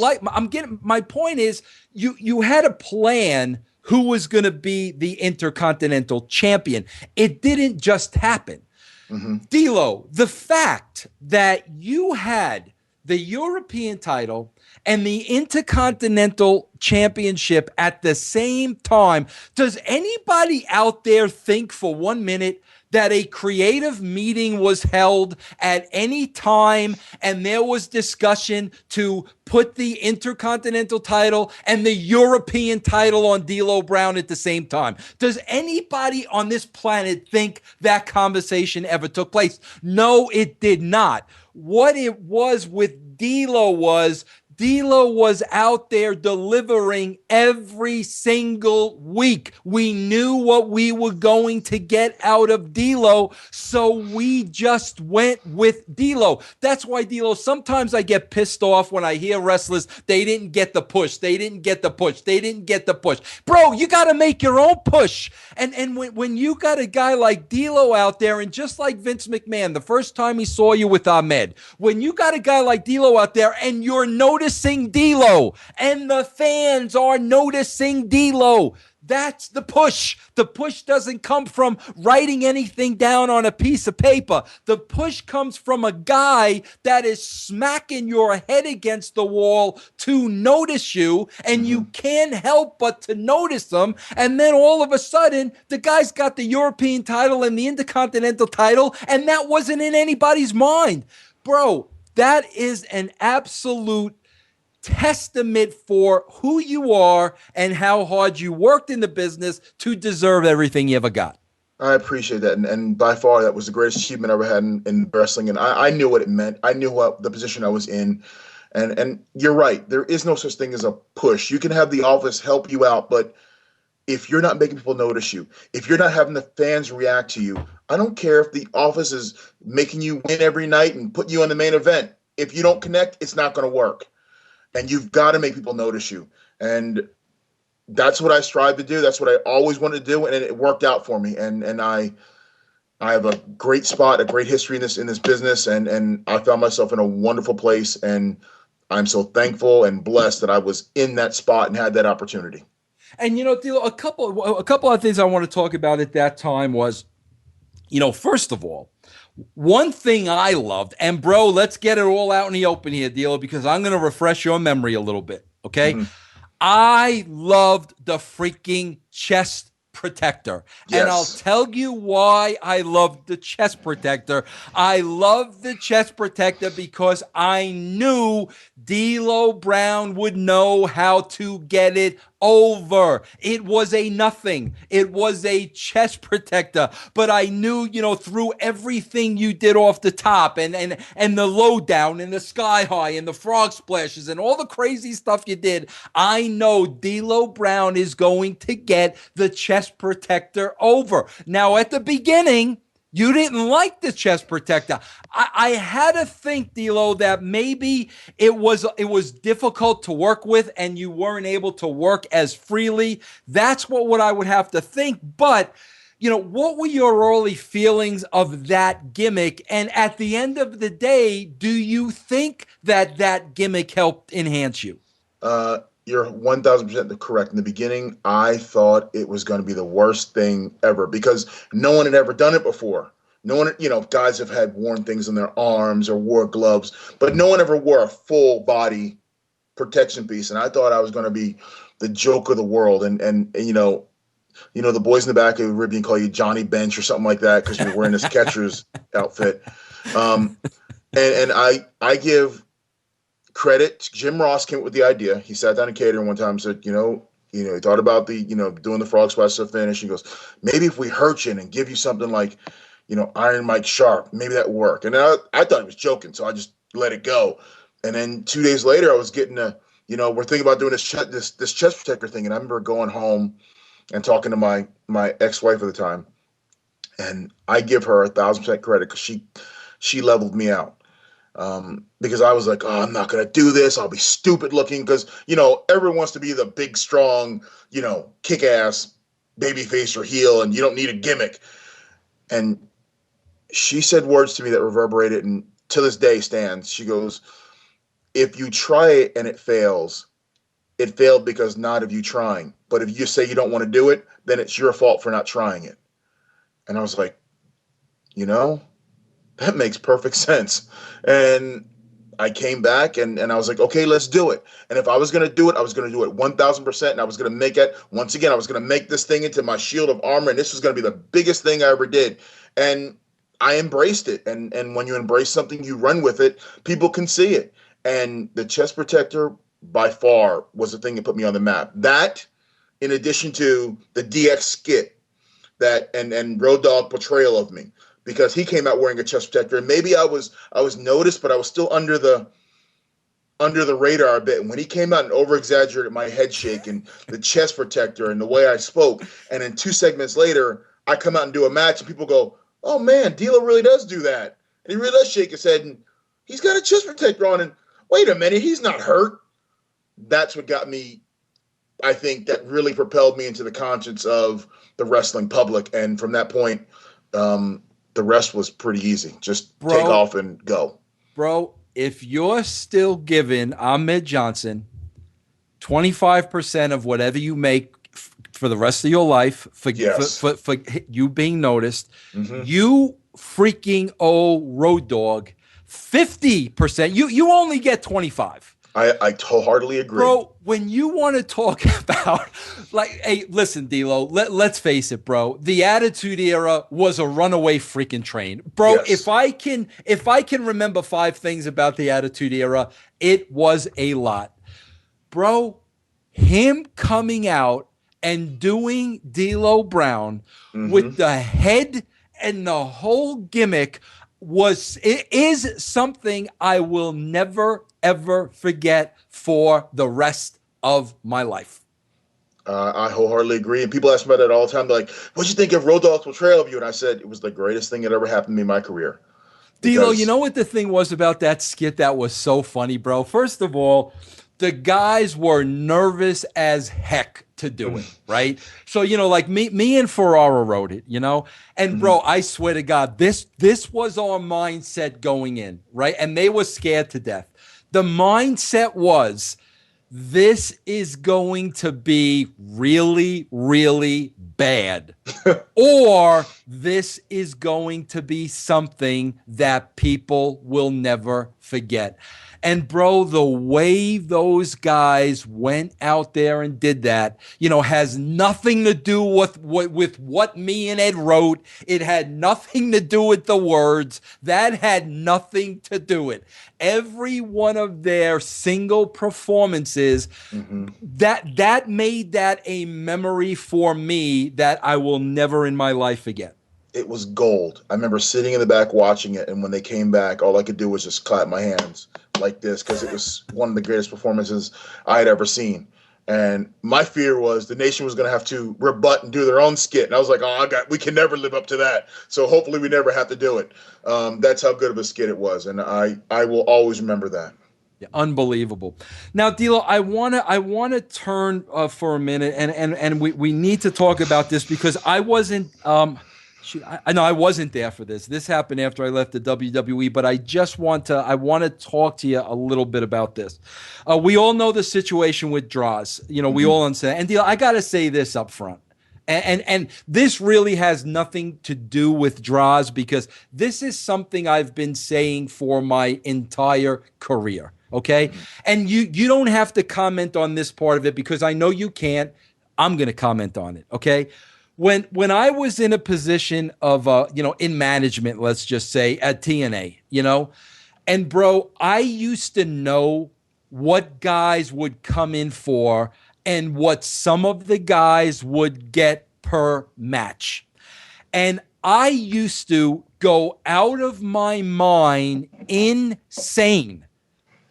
my point is, you had a plan who was going to be the Intercontinental champion. It didn't just happen. DLo, the fact that you had the European title and the Intercontinental Championship at the same time, does anybody out there think for 1 minute that a creative meeting was held at any time and there was discussion to put the Intercontinental title and the European title on DLo Brand at the same time? Does anybody on this planet think that conversation ever took place? No, it did not. What it was with DLo was out there delivering every single week. We knew what we were going to get out of DLo, so we just went with DLo. That's why, DLo, sometimes I get pissed off when I hear wrestlers, they didn't get the push. They didn't get the push. They didn't get the push. Bro, you got to make your own push. And when you got a guy like DLo out there, and just like Vince McMahon, the first time he saw you with Ahmed, when you got a guy like DLo out there and you're noticed noticing DLo, and the fans are noticing DLo. That's the push. The push doesn't come from writing anything down on a piece of paper. The push comes from a guy that is smacking your head against the wall to notice you, and you can't help but to notice them. And then all of a sudden, the guy's got the European title and the Intercontinental title, and that wasn't in anybody's mind. Bro, that is an absolute testament for who you are and how hard you worked in the business to deserve everything you ever got. I appreciate that. And by far, that was the greatest achievement I ever had in wrestling. And I knew what it meant. I knew what the position I was in. And you're right. There is no such thing as a push. You can have the office help you out, but if you're not making people notice you, if you're not having the fans react to you, I don't care if the office is making you win every night and put you on the main event. If you don't connect, it's not going to work. And you've got to make people notice you. And that's what I strive to do. That's what I always wanted to do. And it worked out for me. And I have a great spot, a great history in this business. And I found myself in a wonderful place. And I'm so thankful and blessed that I was in that spot and had that opportunity. And, DLo, a couple of things I want to talk about at that time was, first of all, one thing I loved, and bro, let's get it all out in the open here, DLo, because I'm going to refresh your memory a little bit, okay? I loved the freaking chest protector. Yes. And I'll tell you why I loved the chest protector. I loved the chest protector because I knew DLo Brand would know how to get it over. It was a nothing. It was a chest protector. But I knew, through everything you did off the top and the low down and the sky high and the frog splashes and all the crazy stuff you did, I know DLo Brand is going to get the chest protector over. Now, at the beginning, you didn't like the chest protector. I had to think, DLo, that maybe it was difficult to work with and you weren't able to work as freely. That's what I would have to think. But, what were your early feelings of that gimmick? And at the end of the day, do you think that gimmick helped enhance you? You're 1,000% correct. In the beginning, I thought it was going to be the worst thing ever because no one had ever done it before. No one, guys have had worn things on their arms or wore gloves, but no one ever wore a full body protection piece. And I thought I was going to be the joke of the world. And the boys in the back of the Caribbean call you Johnny Bench or something like that because you're wearing this catcher's outfit. And I give credit. Jim Ross came up with the idea. He sat down in catering one time and said, he thought about doing the frog splash to finish. He goes, maybe if we hurt you and give you something like, Iron Mike Sharp, maybe that work. And I thought he was joking, so I just let it go. And then 2 days later, I was getting we're thinking about doing this chest protector thing. And I remember going home and talking to my ex-wife at the time. And I give her 1,000% credit because she leveled me out. Because I was like, oh, I'm not going to do this. I'll be stupid looking because, everyone wants to be the big, strong, kick-ass baby face or heel, and you don't need a gimmick. And she said words to me that reverberated and to this day stands. She goes, if you try it and it fails, it failed because not of you trying. But if you say you don't want to do it, then it's your fault for not trying it. And I was like, that makes perfect sense. And I came back and I was like, okay, let's do it. And if I was going to do it, I was going to do it 1,000%. And I was going to make it, once again, I was going to make this thing into my shield of armor. And this was going to be the biggest thing I ever did. And I embraced it. And when you embrace something, you run with it, people can see it. And the chest protector by far was the thing that put me on the map. That, in addition to the DX skit and Road Dogg portrayal of me, because he came out wearing a chest protector, and maybe I was noticed, but I was still under the radar a bit. And when he came out and over-exaggerated my head shake and the chest protector and the way I spoke, and then 2 segments later, I come out and do a match, and people go, oh, man, DLo really does do that. And he really does shake his head, and he's got a chest protector on, and wait a minute, he's not hurt. That's what got me, I think, that really propelled me into the conscience of the wrestling public. And from that point, the rest was pretty easy. Just take off and go. Bro, if you're still giving Ahmed Johnson 25% of whatever you make for the rest of your life for Yes. for you being noticed, Mm-hmm. you freaking owe Road Dogg 50%. You only get 25. I wholeheartedly agree. Bro, when you want to talk about, like, hey, listen, DLo, let's face it, bro. The Attitude Era was a runaway freaking train. Bro, Yes. if I can remember 5 things about the Attitude Era, it was a lot. Bro, him coming out and doing DLo Brand with the head and the whole gimmick is something I will never ever forget for the rest of my life. I wholeheartedly agree. And people ask me about it all the time. They're like, what'd you think of Road Dogg's portrayal of you? And I said, it was the greatest thing that ever happened to me in my career. DLo, you know what the thing was about that skit that was so funny, bro? First of all, the guys were nervous as heck to do it, right? So, like me and Ferrara wrote it, and bro, I swear to God, this was our mindset going in, right? And they were scared to death. The mindset was, this is going to be really, really bad, or this is going to be something that people will never forget. And bro, the way those guys went out there and did that, has nothing to do with what me and Ed wrote. It had nothing to do with the words. That had nothing to do with it. Every one of their single performances, that made that a memory for me that I will never in my life forget. It was gold. I remember sitting in the back watching it, and when they came back, all I could do was just clap my hands like this because it was one of the greatest performances I had ever seen. And my fear was the nation was going to have to rebut and do their own skit. And I was like, we can never live up to that. So hopefully we never have to do it. That's how good of a skit it was. And I will always remember that. Yeah, unbelievable. Now, DLo, I wanna turn for a minute, and we need to talk about this because I wasn't. I know I wasn't there for this. This happened after I left the WWE, but I want to talk to you a little bit about this. We all know the situation with Droz. We all understand. And DLo, I got to say this up front. And this really has nothing to do with Droz because this is something I've been saying for my entire career. Okay. And you don't have to comment on this part of it because I know you can't. I'm going to comment on it. Okay. When I was in a position of, in management, let's just say at TNA, and bro, I used to know what guys would come in for and what some of the guys would get per match. And I used to go out of my mind, insane,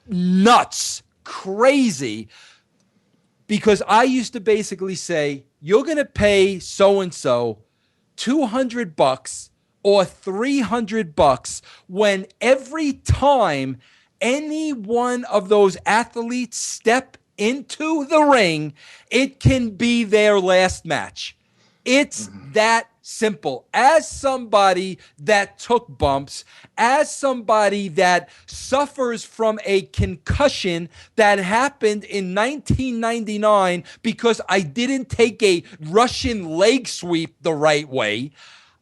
nuts, crazy, because I used to basically say, you're going to pay so-and-so $200 or $300 when every time any one of those athletes step into the ring, it can be their last match. It's that simple. As somebody that took bumps, as somebody that suffers from a concussion that happened in 1999 because I didn't take a Russian leg sweep the right way,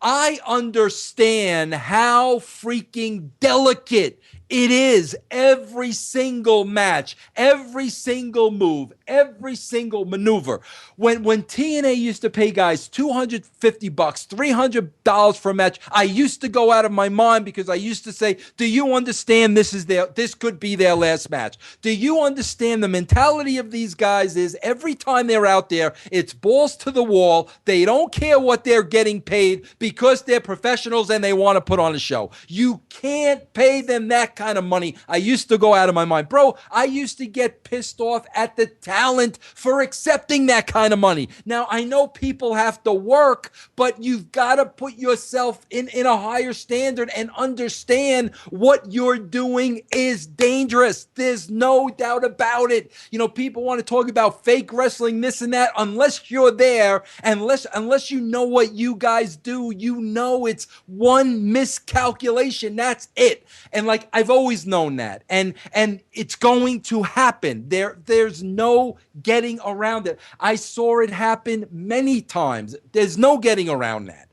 I understand how freaking delicate it is every single match, every single move, every single maneuver. When TNA used to pay guys $250, $300 for a match, I used to go out of my mind because I used to say, do you understand this could be their last match? Do you understand the mentality of these guys is every time they're out there, it's balls to the wall. They don't care what they're getting paid because they're professionals and they want to put on a show. You can't pay them that kind of money. I used to go out of my mind. Bro, I used to get pissed off at the talent for accepting that kind of money. Now, I know people have to work, but you've got to put yourself in a higher standard and understand what you're doing is dangerous. There's no doubt about it. People want to talk about fake wrestling, this and that. Unless you're there, unless you know what you guys do, it's one miscalculation. That's it. And like I've always known that, and it's going to happen. There's no getting around it. I saw it happen many times. There's no getting around that.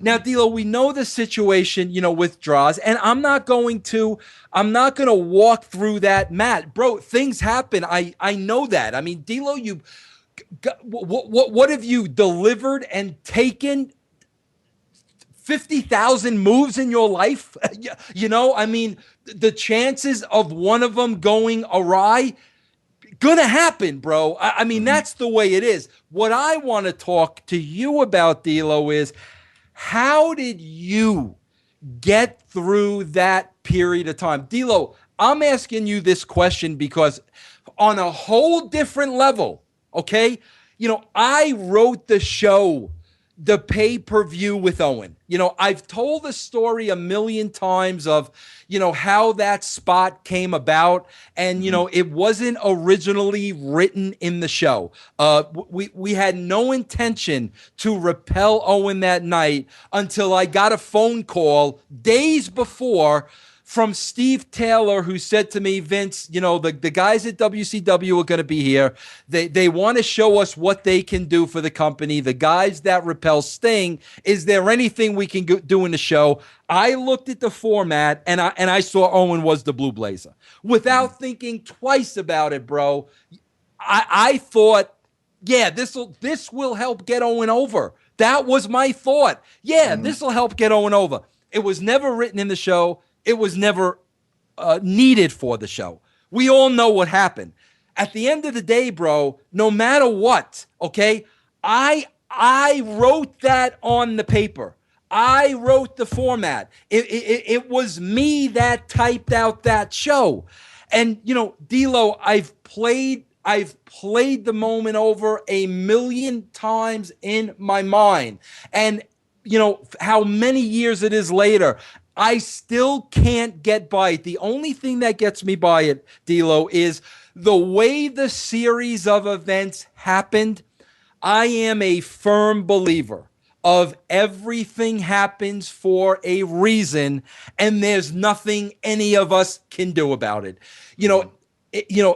Now, DLo, we know the situation, with Draws, and I'm not going to walk through that, Matt. Bro, things happen. I know that. I mean, DLo, what have you delivered and taken 50,000 moves in your life? I mean, the chances of one of them going awry, gonna happen, bro. I mean, that's the way it is. What I want to talk to you about, DLo, is how did you get through that period of time? DLo, I'm asking you this question because on a whole different level, okay? I wrote the show, the pay-per-view with Owen. I've told the story a million times of, how that spot came about. And, it wasn't originally written in the show. We had no intention to repel Owen that night until I got a phone call days before from Steve Taylor, who said to me, Vince, the guys at WCW are going to be here. They want to show us what they can do for the company. The guys that repel Sting, is there anything we can do in the show? I looked at the format and I saw Owen was the Blue Blazer. Without thinking twice about it, bro, I thought, yeah, this will help get Owen over. That was my thought. Yeah, this will help get Owen over. It was never written in the show. It was never needed for the show. We all know what happened. At the end of the day, bro, no matter what, okay, I wrote that on the paper. I wrote the format. It was me that typed out that show. And, DLo, I've played the moment over a million times in my mind. And, how many years it is later, I still can't get by it. The only thing that gets me by it, DLo, is the way the series of events happened. I am a firm believer of everything happens for a reason, and there's nothing any of us can do about it.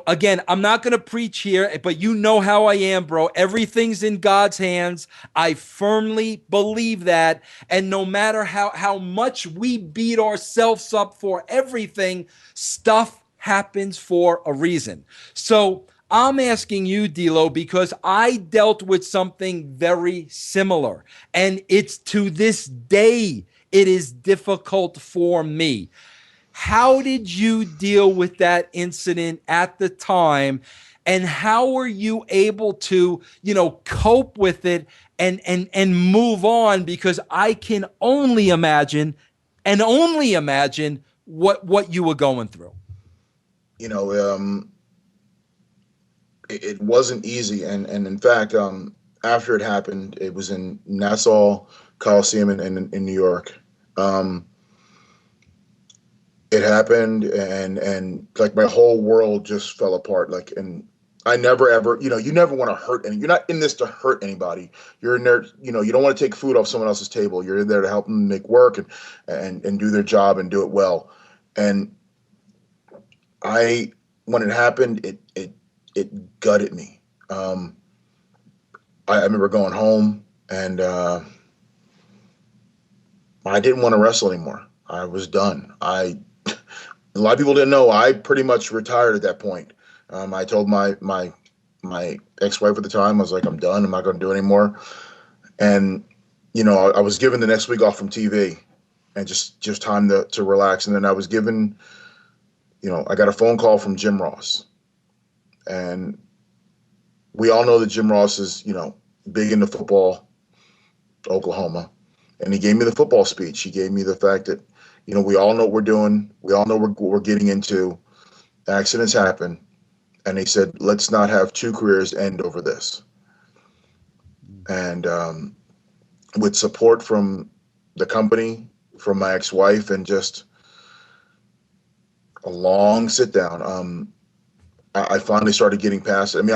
Again, I'm not going to preach here, but you know how I am, bro. Everything's in God's hands. I firmly believe that. And no matter how much we beat ourselves up for everything, stuff happens for a reason. So I'm asking you, DLo, because I dealt with something very similar. And it's to this day, it is difficult for me. How did you deal with that incident at the time, and how were you able to, cope with it and move on? Because I can only imagine what you were going through. It wasn't easy, and in fact, after it happened, it was in Nassau Coliseum in New York. It happened, and like my whole world just fell apart. Like, and I never ever, you never want to hurt any. You're not in this to hurt anybody. You're in there, you don't want to take food off someone else's table. You're in there to help them make work and do their job and do it well. And when it happened, it gutted me. I remember going home, and I didn't want to wrestle anymore. I was done. A lot of people didn't know I pretty much retired at that point. I told my ex-wife at the time, I was like, I'm done. I'm not going to do it anymore. And, I was given the next week off from TV and just time to relax. And then I was given, I got a phone call from Jim Ross. And we all know that Jim Ross is, big into football, Oklahoma. And he gave me the football speech. He gave me the fact that, we all know what we're doing. We all know what we're getting into. Accidents happen. And he said, let's not have two careers end over this. And with support from the company, from my ex-wife, and just a long sit down, I finally started getting past it. I mean,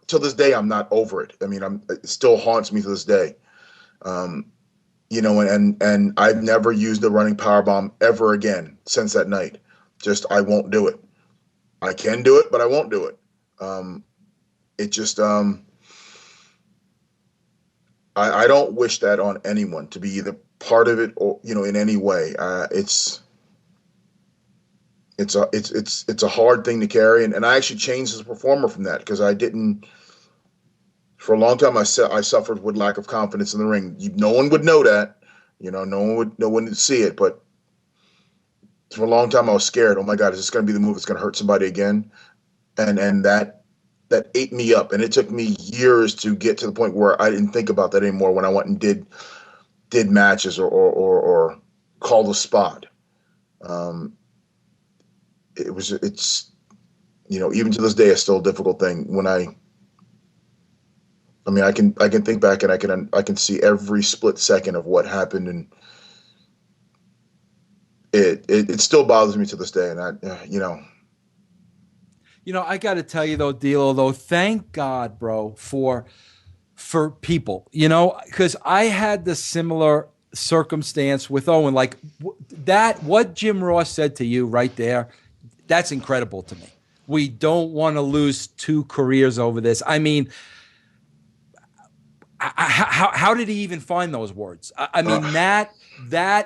till this day, I'm not over it. I mean, it still haunts me to this day. And I've never used a running power bomb ever again since that night. just I won't do it. I can do it, but I won't do it. It just I don't wish that on anyone, to be either part of it or, in any way. It's a hard thing to carry, and I actually changed as a performer from that, because I didn't. For a long time, I suffered with lack of confidence in the ring. No one would know that, no one would see it, but for a long time I was scared. Oh my God, is this going to be the move that's going to hurt somebody again? And that ate me up, and it took me years to get to the point where I didn't think about that anymore when I went and did matches or called a spot. It's even to this day, it's still a difficult thing when I can think back, and I can see every split second of what happened, and it still bothers me to this day. And I got to tell you though, DLo, though, thank God, bro, for people, because I had the similar circumstance with Owen, like what Jim Ross said to you right there, that's incredible to me. We don't want to lose 2 careers over this. I mean, how did he even find those words? I mean, that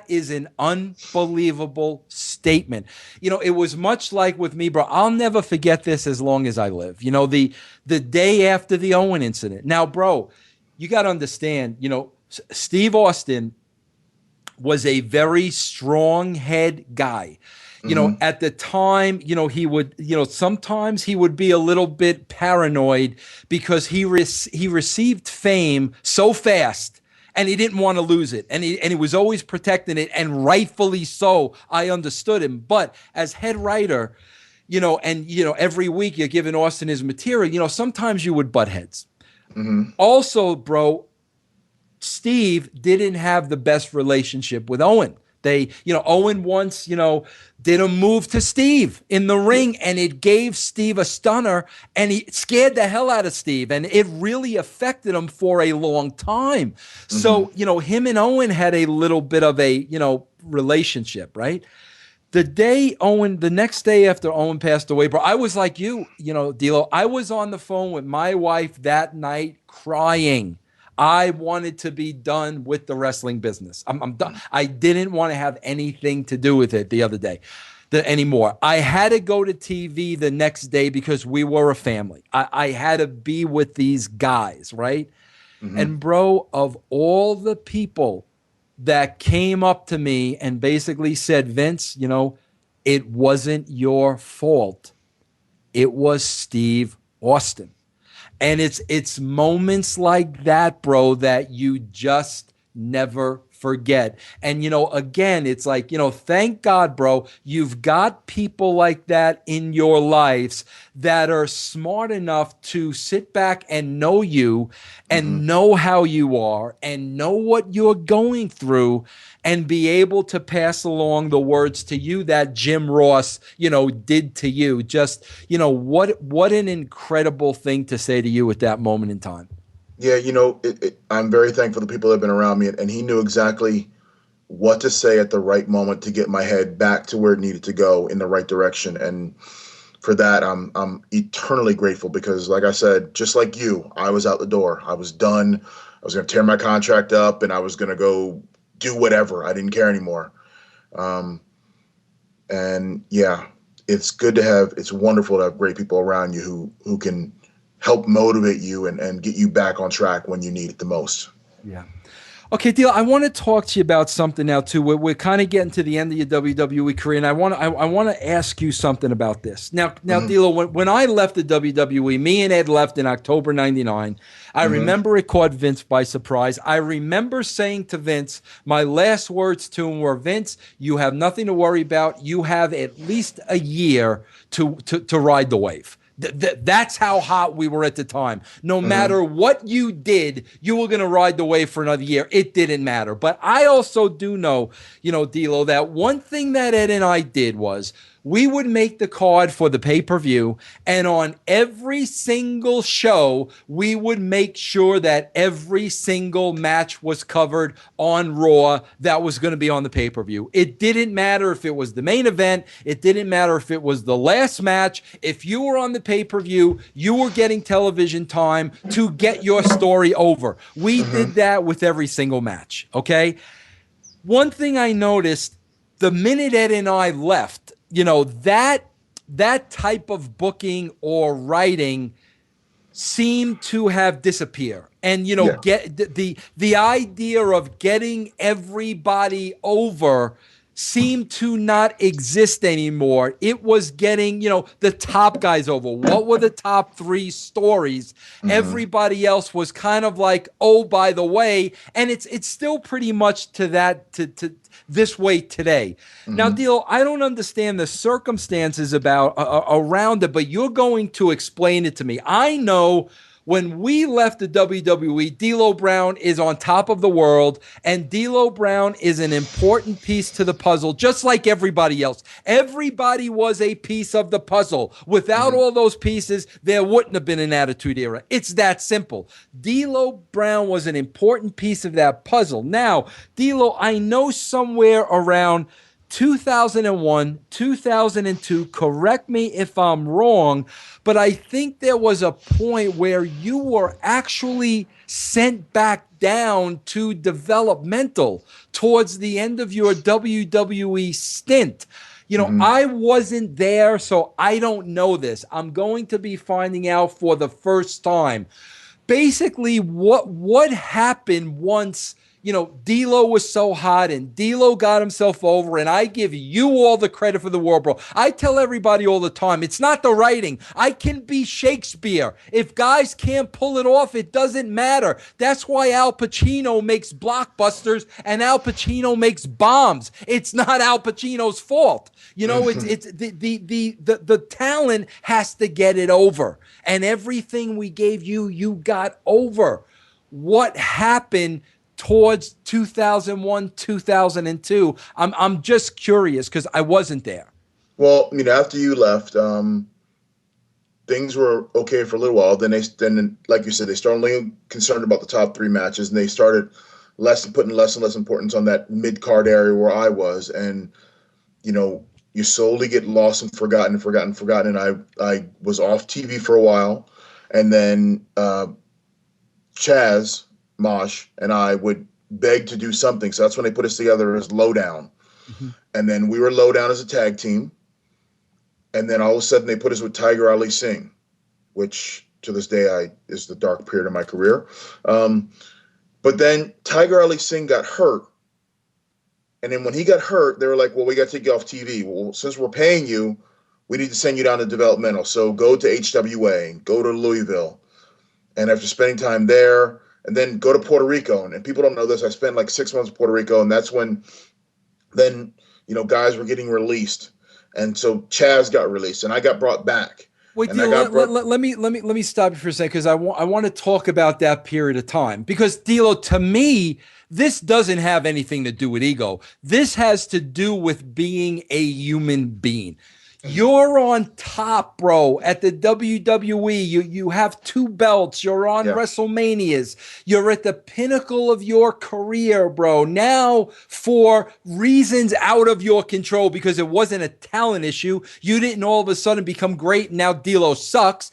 is an unbelievable statement. It was much like with me, bro. I'll never forget this as long as I live. The day after the Owen incident. Now, bro, you got to understand, Steve Austin was a very strong head guy. At the time, he would, sometimes he would be a little bit paranoid because he received fame so fast and he didn't want to lose it. And he was always protecting it, and rightfully so. I understood him. But as head writer, every week you're giving Austin his material, sometimes you would butt heads. Mm-hmm. Also, bro, Steve didn't have the best relationship with Owen. Owen once, did a move to Steve in the ring, and it gave Steve a stunner, and he scared the hell out of Steve, and it really affected him for a long time. Mm-hmm. So, him and Owen had a little bit of a, relationship, right? The next day after Owen passed away, bro, I was like you, DLo, I was on the phone with my wife that night crying. I wanted to be done with the wrestling business. I'm done. I didn't want to have anything to do with it the other day anymore. I had to go to TV the next day because we were a family. I had to be with these guys, right? Mm-hmm. And bro, of all the people that came up to me and basically said, Vince, it wasn't your fault. It was Steve Austin. And it's moments like that, bro, that you just never forget. And, again, it's like, thank God, bro, you've got people like that in your lives that are smart enough to sit back and know you and mm-hmm. know how you are and know what you're going through and be able to pass along the words to you that Jim Ross, did to you. Just, what an incredible thing to say to you at that moment in time. Yeah, I'm very thankful for the people that have been around me, and he knew exactly what to say at the right moment to get my head back to where it needed to go in the right direction. And for that, I'm eternally grateful, because, like I said, just like you, I was out the door. I was done. I was going to tear my contract up, and I was going to go do whatever. I didn't care anymore. And yeah, it's wonderful to have great people around you who can help motivate you and get you back on track when you need it the most. Yeah. Okay, DLo, I want to talk to you about something now too. We're kind of getting to the end of your WWE career, and I want to ask you something about this. Now, mm-hmm. DLo, when I left the WWE, me and Ed left in October '99. I mm-hmm. remember it caught Vince by surprise. I remember saying to Vince, my last words to him were, Vince, you have nothing to worry about. You have at least a year to ride the wave. That's how hot we were at the time. No mm-hmm. matter what you did, you were going to ride the wave for another year. It didn't matter. But I also do know, DLo, that one thing that Ed and I did was we would make the card for the pay-per-view, and on every single show, we would make sure that every single match was covered on Raw that was going to be on the pay-per-view. It didn't matter if it was the main event. It didn't matter if it was the last match. If you were on the pay-per-view, you were getting television time to get your story over. We did that with every single match, okay? One thing I noticed, the minute Ed and I left, that type of booking or writing seemed to have disappeared. And, get the idea of getting everybody over seemed to not exist anymore. It was getting, the top guys over. What were the top 3 stories? Everybody else was kind of like, oh, by the way, and it's still pretty much to this way today. Now, DLo, I don't understand the circumstances around it, but you're going to explain it to me. I know when we left the WWE, DLo Brand is on top of the world, and DLo Brand is an important piece to the puzzle, just like everybody else. Everybody was a piece of the puzzle. Without all those pieces, there wouldn't have been an Attitude Era. It's that simple. DLo Brand was an important piece of that puzzle. Now, DLo, I know somewhere around 2001, 2002, correct me if I'm wrong, but I think there was a point where you were actually sent back down to developmental towards the end of your WWE stint. I wasn't there, so I don't know this. I'm going to be finding out for the first time. Basically, what happened once DLo was so hot and DLo got himself over, and I give you all the credit for the world, bro. I tell everybody all the time, it's not the writing. I can be Shakespeare. If guys can't pull it off, it doesn't matter. That's why Al Pacino makes blockbusters and Al Pacino makes bombs. It's not Al Pacino's fault. It's the talent has to get it over. And everything we gave you, you got over. What happened towards 2001, 2002? I'm just curious because I wasn't there. Well, after you left, things were okay for a little while. Then, like you said, they started only concerned about the top 3 matches, and they started putting less and less importance on that mid-card area where I was. And, you slowly get lost and forgotten. And I was off TV for a while. And then Chaz Mosh and I would beg to do something. So that's when they put us together as Lowdown. And then we were Lowdown as a tag team. And then all of a sudden they put us with Tiger Ali Singh, which to this day is the dark period of my career. But then Tiger Ali Singh got hurt. And then when he got hurt, they were like, well, we got to take you off TV. Well, since we're paying you, we need to send you down to developmental. So go to HWA, go to Louisville. And after spending time there, and then go to Puerto Rico. And people don't know this, I spent like 6 months in Puerto Rico, and that's when guys were getting released. And so Chaz got released, and I got brought back. Wait, let me stop you for a second, because I want to talk about that period of time. Because DLo, to me, this doesn't have anything to do with ego. This has to do with being a human being. You're on top, bro, at the WWE. You have 2 belts. You're on WrestleManias. You're at the pinnacle of your career, bro. Now, for reasons out of your control, because it wasn't a talent issue, you didn't all of a sudden become great. And now DLo sucks.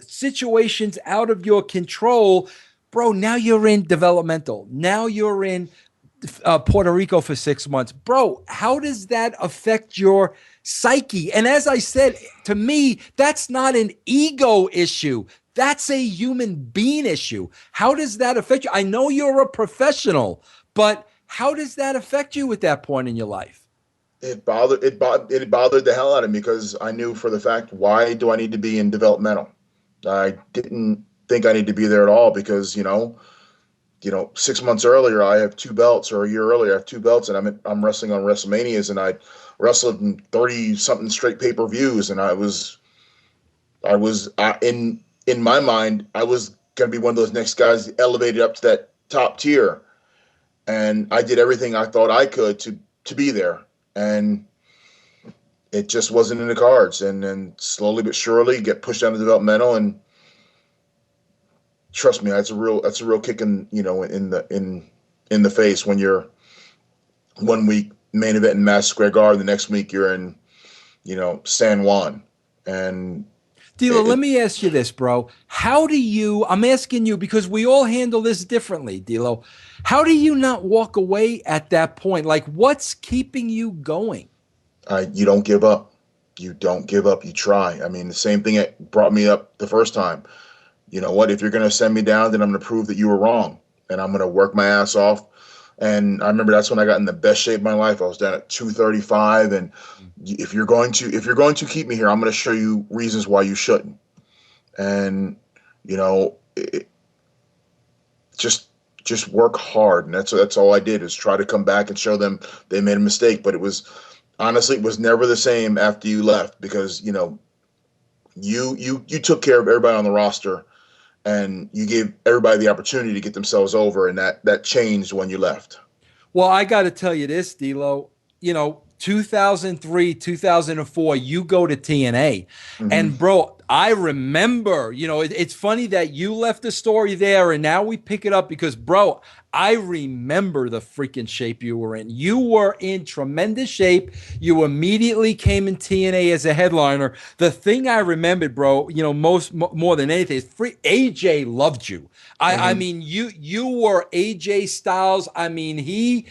Situations out of your control, bro. Now you're in developmental. Now you're in Puerto Rico for 6 months, bro. How does that affect your psyche? And as I said, to me, that's not an ego issue. That's a human being issue. How does that affect you? I know you're a professional, but how does that affect you at that point in your life? It bothered the hell out of me, because I knew for the fact, why do I need to be in developmental? I didn't think I need to be there at all, because 6 months earlier I have 2 belts, or a year earlier I have 2 belts, and I'm wrestling on WrestleManias, and I wrestled in 30 something straight pay-per-views, and I was in my mind, I was going to be one of those next guys elevated up to that top tier, and I did everything I thought I could to be there. And it just wasn't in the cards. And then slowly but surely get pushed down to developmental, and trust me, that's a real kick in, in the face when you're 1 week main event in Madison Square Garden, the next week you're in, San Juan. And DLo, let me ask you this, bro. I'm asking you because we all handle this differently, DLo. How do you not walk away at that point? Like, what's keeping you going? You don't give up. You don't give up. You try. I mean, the same thing that brought me up the first time. You know what? If you're going to send me down, then I'm going to prove that you were wrong, and I'm going to work my ass off. And I remember that's when I got in the best shape of my life. I was down at 235, and if you're going to keep me here, I'm going to show you reasons why you shouldn't. And just work hard, and that's all I did, is try to come back and show them they made a mistake. But it was never the same after you left, because you took care of everybody on the roster, and you gave everybody the opportunity to get themselves over, and that changed when you left. Well, I got to tell you this, DLo. 2003, 2004, you go to TNA. Mm-hmm. And, bro, I remember, it's funny that you left the story there, and now we pick it up because, bro, I remember the freaking shape you were in. You were in tremendous shape. You immediately came in TNA as a headliner. The thing I remembered, bro, more than anything, is AJ loved you. I mean, you were AJ Styles. I mean, he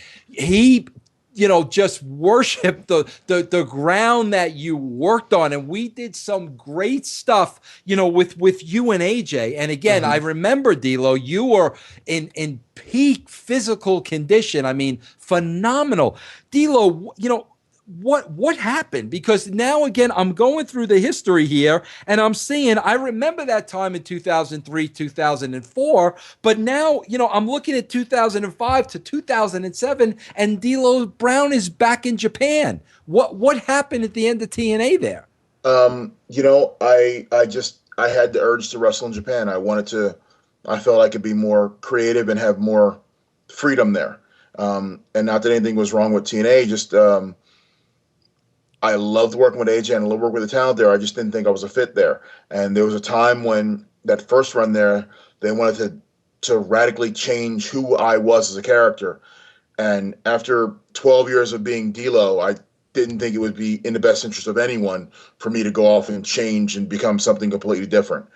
just worship the ground that you worked on. And we did some great stuff, with you and AJ. And again, I remember, DLo, you were in peak physical condition. I mean, phenomenal. DLo, what happened? Because now again, I'm going through the history here, and I'm seeing, I remember that time in 2003, 2004, but now, I'm looking at 2005 to 2007, and DLo Brand is back in Japan. What happened at the end of TNA there? I had the urge to wrestle in Japan. I felt I could be more creative and have more freedom there. And not that anything was wrong with TNA, just, I loved working with AJ and I loved working with the talent there. I just didn't think I was a fit there. And there was a time when that first run there, they wanted to radically change who I was as a character. And after 12 years of being DLo, I didn't think it would be in the best interest of anyone for me to go off and change and become something completely different.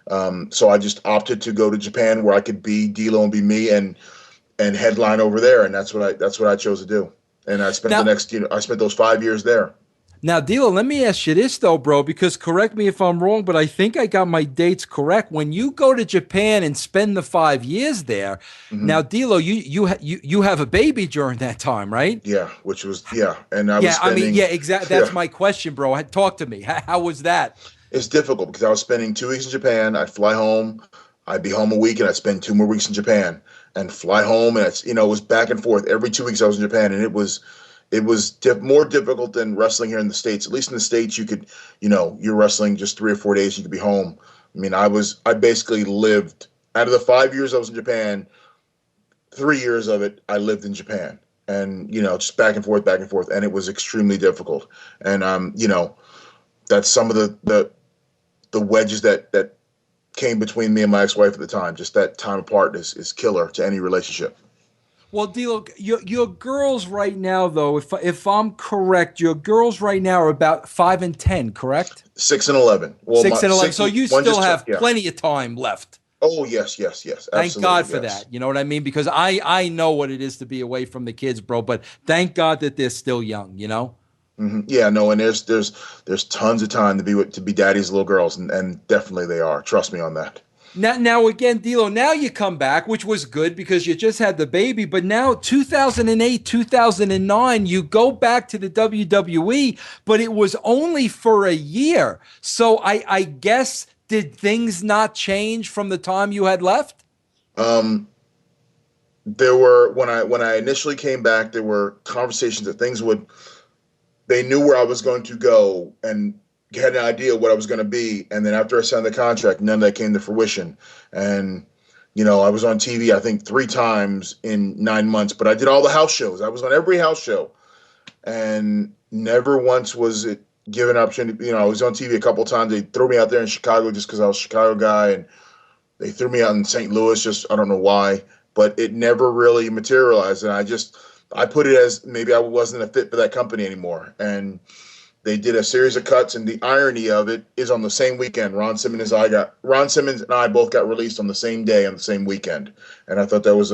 So I just opted to go to Japan, where I could be DLo and be me, and headline over there. And that's what I chose to do. And I spent I spent those 5 years there. Now, DLo, let me ask you this, though, bro, because correct me if I'm wrong, but I think I got my dates correct. When you go to Japan and spend the 5 years there, now, DLo, you have a baby during that time, right? Yeah, and exactly. That's my question, bro. Talk to me. How was that? It's difficult because I was spending 2 weeks in Japan. I'd fly home. I'd be home a week, and I'd spend 2 more weeks in Japan and fly home. And it was back and forth. Every 2 weeks I was in Japan, and it was more difficult than wrestling here in the States. At least in the States, you could, you're wrestling just 3 or 4 days, you could be home. I mean, I basically lived, out of the 5 years I was in Japan, 3 years of it, I lived in Japan. And, just back and forth. And it was extremely difficult. And, that's some of the wedges that came between me and my ex-wife at the time. Just that time apart is killer to any relationship. Well, DLo, your girls right now, though, if I'm correct, your girls right now are about 5 and 10, correct? 6 and 11. Well, 6 and 11. So you still have plenty of time left. Oh, yes. Absolutely, thank God for that. You know what I mean? Because I know what it is to be away from the kids, bro. But thank God that they're still young. Mm-hmm. Yeah, no, and there's tons of time to be daddy's little girls, and definitely they are. Trust me on that. Now again, DLo, now you come back, which was good because you just had the baby. But now 2008, 2009, you go back to the WWE, but it was only for a year. So I guess, did things not change from the time you had left? There were, when I initially came back, there were conversations that they knew where I was going to go and had an idea of what I was going to be. And then after I signed the contract, none of that came to fruition. And, I was on TV, I think 3 times in 9 months, but I did all the house shows. I was on every house show, and never once was it given an opportunity. I was on TV a couple of times. They threw me out there in Chicago just because I was a Chicago guy, and they threw me out in St. Louis. Just I don't know why, but it never really materialized. And I put it as maybe I wasn't a fit for that company anymore. And they did a series of cuts, and the irony of it is on the same weekend, Ron Simmons and I both got released on the same day on the same weekend, and I thought that was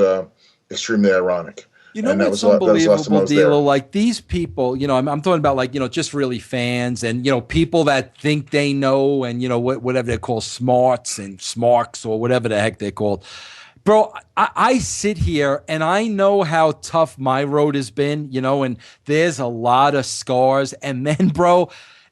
extremely ironic. You know And what's that was the last time I unbelievable, was there. D'Lo? Like these people, I'm talking about like, just really fans and, people that think they know and, whatever they call smarts and smarks or whatever the heck they're called. Bro, I sit here and I know how tough my road has been, and there's a lot of scars. And then, bro,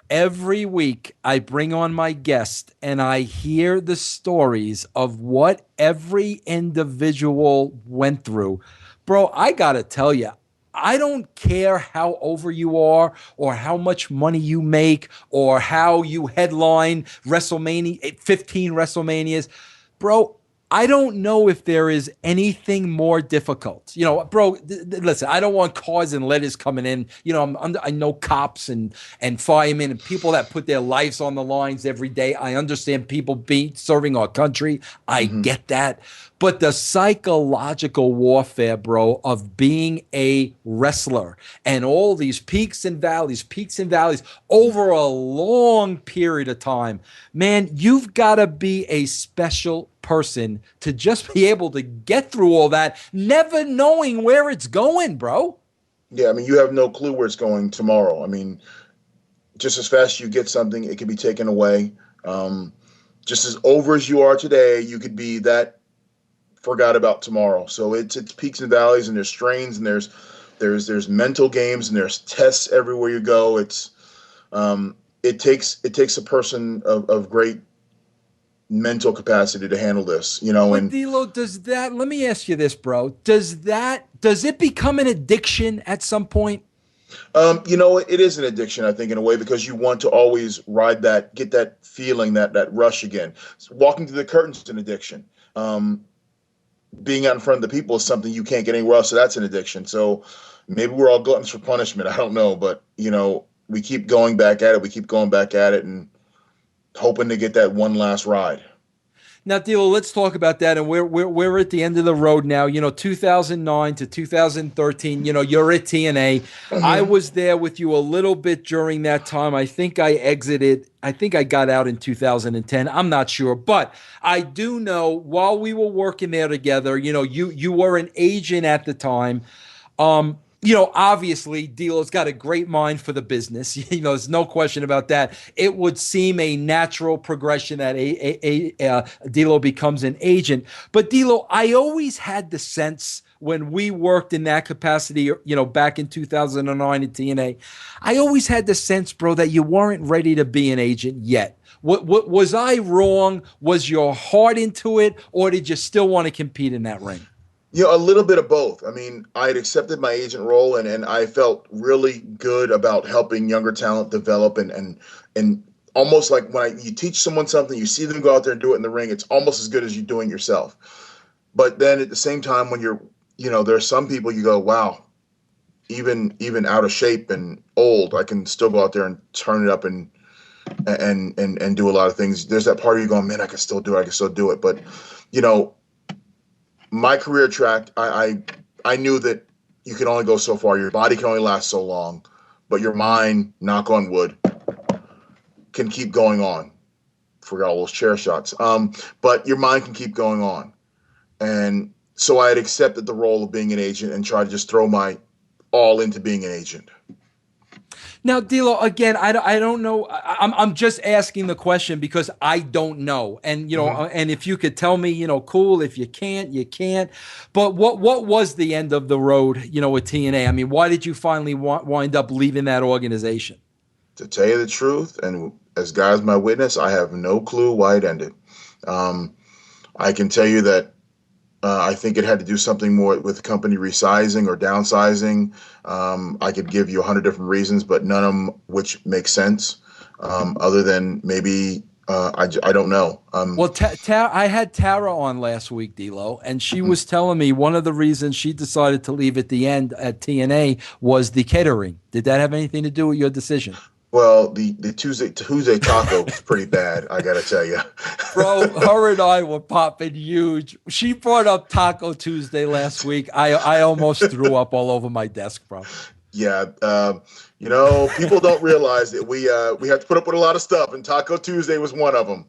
every week I bring on my guest and I hear the stories of what every individual went through. Bro, I got to tell you, I don't care how over you are or how much money you make or how you headline WrestleMania, 15 WrestleManias. Bro, I don't know if there is anything more difficult. Bro, listen, I don't want cars and letters coming in. I know cops and firemen and people that put their lives on the lines every day. I understand people serving our country. I get that. But the psychological warfare, bro, of being a wrestler and all these peaks and valleys over a long period of time, man, you've got to be a special person to just be able to get through all that, never knowing where it's going, bro. Yeah, I mean, you have no clue where it's going tomorrow. I mean, just as fast as you get something, it can be taken away. Just as over as you are today, you could be that forgot about tomorrow. So it's peaks and valleys, and there's strains, and there's mental games, and there's tests everywhere you go. It takes a person of great mental capacity to handle this, But D'Lo, let me ask you this, bro. Does it become an addiction at some point? It is an addiction, I think, in a way, because you want to always ride that, get that feeling, that rush again. So walking through the curtains is an addiction. Being out in front of the people is something you can't get anywhere else, so that's an addiction. So maybe we're all gluttons for punishment. I don't know, but we keep going back at it, and hoping to get that one last ride. Now, D'Lo, let's talk about that. And we're at the end of the road now. 2009 to 2013. You're at TNA. I was there with you a little bit during that time. I think I exited. I think I got out in 2010. I'm not sure, but I do know while we were working there together. You were an agent at the time. Obviously, D'Lo's got a great mind for the business. There's no question about that. It would seem a natural progression that D'Lo becomes an agent. But D'Lo, I always had the sense when we worked in that capacity, back in 2009 at TNA, I always had the sense, bro, that you weren't ready to be an agent yet. What was I wrong? Was your heart into it, or did you still want to compete in that ring? A little bit of both. I mean, I had accepted my agent role, and I felt really good about helping younger talent develop, and almost like when you teach someone something, you see them go out there and do it in the ring, it's almost as good as you doing it yourself. But then at the same time, when there are some people you go, wow, even out of shape and old, I can still go out there and turn it up and do a lot of things. There's that part of you going, man, I can still do it. But, my career track, I knew that you can only go so far. Your body can only last so long, but your mind, knock on wood, can keep going on. Forgot all those chair shots. But your mind can keep going on. And so I had accepted the role of being an agent and tried to just throw my all into being an agent. Now, D'Lo, again, I don't know. I'm just asking the question because I don't know. And, and if you could tell me, cool. If you can't, you can't. But what was the end of the road, with TNA? I mean, why did you finally wind up leaving that organization? To tell you the truth, and as God's my witness, I have no clue why it ended. I can tell you that I think it had to do something more with the company resizing or downsizing. I could give you 100 different reasons, but none of them which make sense, other than maybe I don't know. Well, I had Tara on last week, D'Lo, and she was telling me one of the reasons she decided to leave at the end at TNA was the catering. Did that have anything to do with your decision? Well, the Tuesday taco was pretty bad, I gotta tell you. Bro, her and I were popping huge. She brought up Taco Tuesday last week. I almost threw up all over my desk, bro. Yeah, people don't realize that we have to put up with a lot of stuff, and Taco Tuesday was one of them.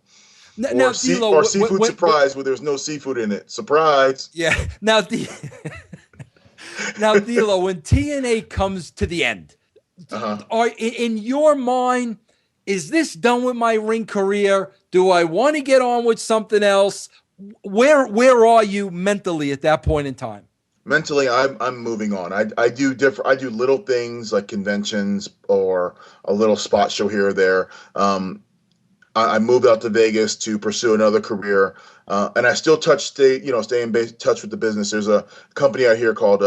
Now, DLo, Or seafood surprise where there's no seafood in it. Surprise. Yeah. Now, now, DLo, when TNA comes to the end, in your mind, is this done with my ring career? Do I want to get on with something else? Where are you mentally at that point in time? Mentally, I'm moving on. I do little things like conventions or a little spot show here or there. I moved out to Vegas to pursue another career, and I still stay in touch with the business. There's a company out here called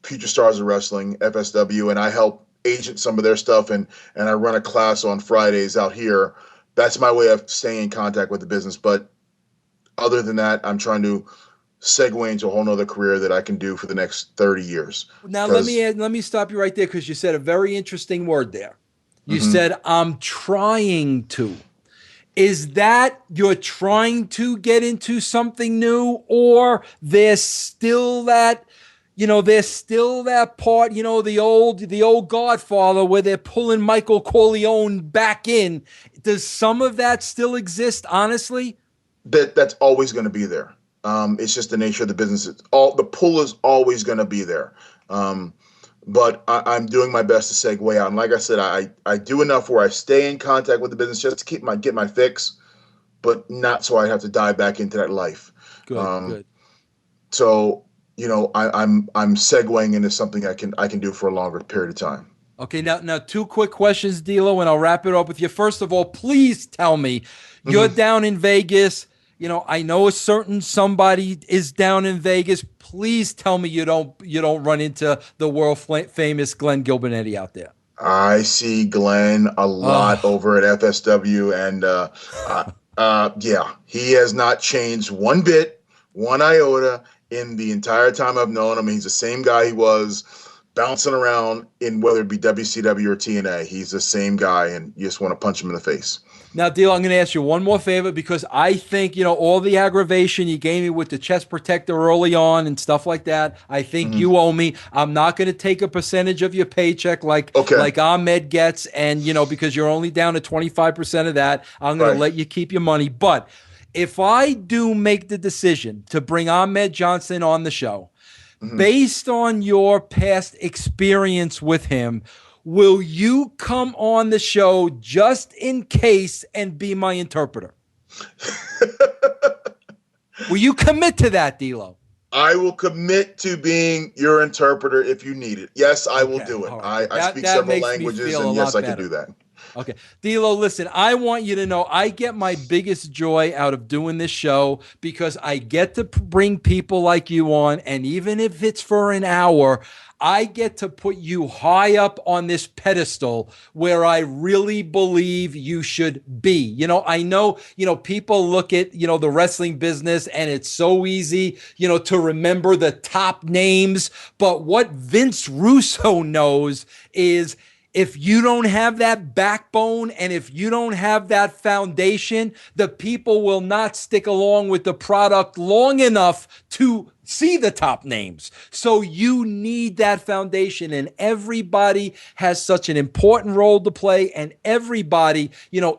Future Stars of Wrestling, FSW, and I help agent some of their stuff, and I run a class on Fridays out here. That's my way of staying in contact with the business. But other than that, I'm trying to segue into a whole nother career that I can do for the next 30 years. Now, let me stop you right there, because you said a very interesting word there. You said, I'm trying to. Is that you're trying to get into something new, or there's still that part, the old Godfather where they're pulling Michael Corleone back in? Does some of that still exist, honestly? That's always going to be there. It's just the nature of the business. The pull is always going to be there. But I'm doing my best to segue out. And like I said, I do enough where I stay in contact with the business just to get my fix, but not so I have to dive back into that life. Good. So, I'm segueing into something I can do for a longer period of time. Okay, now two quick questions, DLo, and I'll wrap it up with you. First of all, please tell me you're down in Vegas. I know a certain somebody is down in Vegas. Please tell me you don't run into the world famous Glenn Gilbernetti out there. I see Glenn a lot over at FSW, and he has not changed one bit, one iota in the entire time I've known him. He's the same guy he was, bouncing around in whether it be WCW or TNA. He's the same guy, and you just want to punch him in the face. Now, DLo, I'm going to ask you one more favor, because I think, all the aggravation you gave me with the chest protector early on and stuff like that, I think you owe me. I'm not going to take a percentage of your paycheck like Ahmed gets, and, because you're only down to 25% of that, I'm going to let you keep your money. But if I do make the decision to bring Ahmed Johnson on the show, based on your past experience with him, will you come on the show just in case and be my interpreter? Will you commit to that, DLo? I will commit to being your interpreter if you need it. Yes, I will do it. Right. I speak several languages, and yes, I can do that. Okay. DLo, listen, I want you to know I get my biggest joy out of doing this show because I get to bring people like you on, and even if it's for an hour, I get to put you high up on this pedestal where I really believe you should be. I know, people look at, the wrestling business, and it's so easy, to remember the top names. But what Vince Russo knows is, if you don't have that backbone and if you don't have that foundation, the people will not stick along with the product long enough to see the top names. So you need that foundation, and everybody has such an important role to play, and everybody,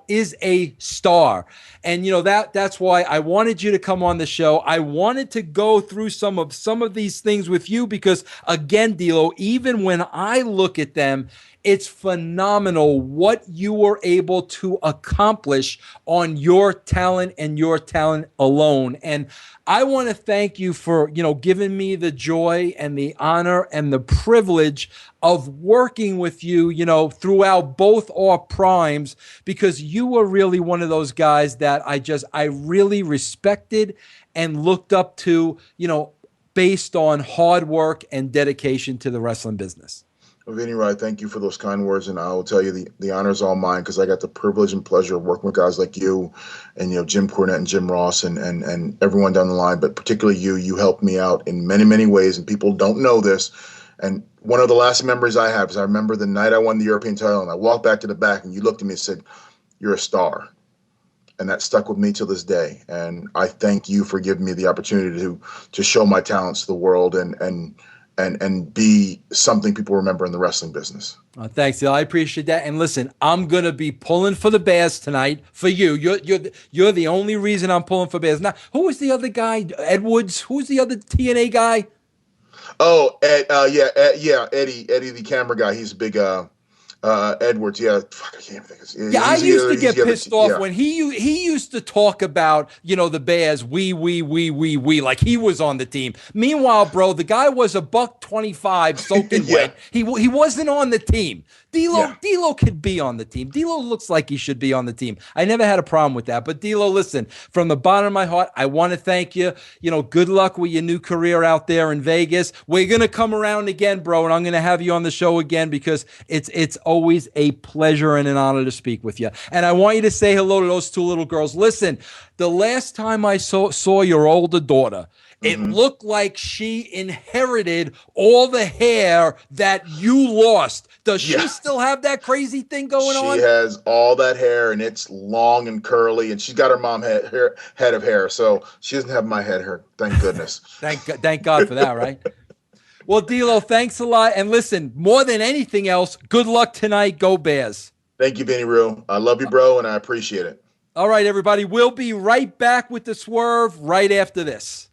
is a star. And, that's why I wanted you to come on the show. I wanted to go through some of these things with you because, again, DLo, even when I look at them, it's phenomenal what you were able to accomplish on your talent and your talent alone. And I want to thank you for, giving me the joy and the honor and the privilege of working with you, throughout both our primes, because you were really one of those guys that I really respected and looked up to, based on hard work and dedication to the wrestling business. Vinny Wright, thank you for those kind words, and I will tell you the honor is all mine because I got the privilege and pleasure of working with guys like you and Jim Cornette and Jim Ross and everyone down the line, but particularly you helped me out in many, many ways, and people don't know this. And one of the last memories I have is I remember the night I won the European title, and I walked back to the back, and you looked at me and said, "You're a star." And that stuck with me till this day. And I thank you for giving me the opportunity to show my talents to the world and be something people remember in the wrestling business. Thanks, Dale. I appreciate that. And listen, I'm gonna be pulling for the Bears tonight for you. You're the only reason I'm pulling for Bears. Now, who was the other guy? Edwards. Who's the other TNA guy? Oh, Eddie, the camera guy. He's a big Edwards. Yeah, fuck, I can't think. I used to get pissed off when he used to talk about, the Bears. We like he was on the team. Meanwhile, bro, the guy was $125 soaking wet. He wasn't on the team. DLo could be on the team. DLo looks like he should be on the team. I never had a problem with that. But DLo, listen, from the bottom of my heart, I want to thank you. Good luck with your new career out there in Vegas. We're gonna come around again, bro, and I'm gonna have you on the show again because it's always a pleasure and an honor to speak with you. And I want you to say hello to those two little girls. Listen, the last time I saw your older daughter, it looked like she inherited all the hair that you lost. Does she still have that crazy thing going on? She has all that hair, and it's long and curly, and she's got her mom head of hair, so she doesn't have my head hair. Thank goodness. Thank God for that, right? Well, DLo, thanks a lot. And listen, more than anything else, good luck tonight. Go Bears. Thank you, Vinny Rue. I love you, bro, and I appreciate it. All right, everybody. We'll be right back with the Swerve right after this.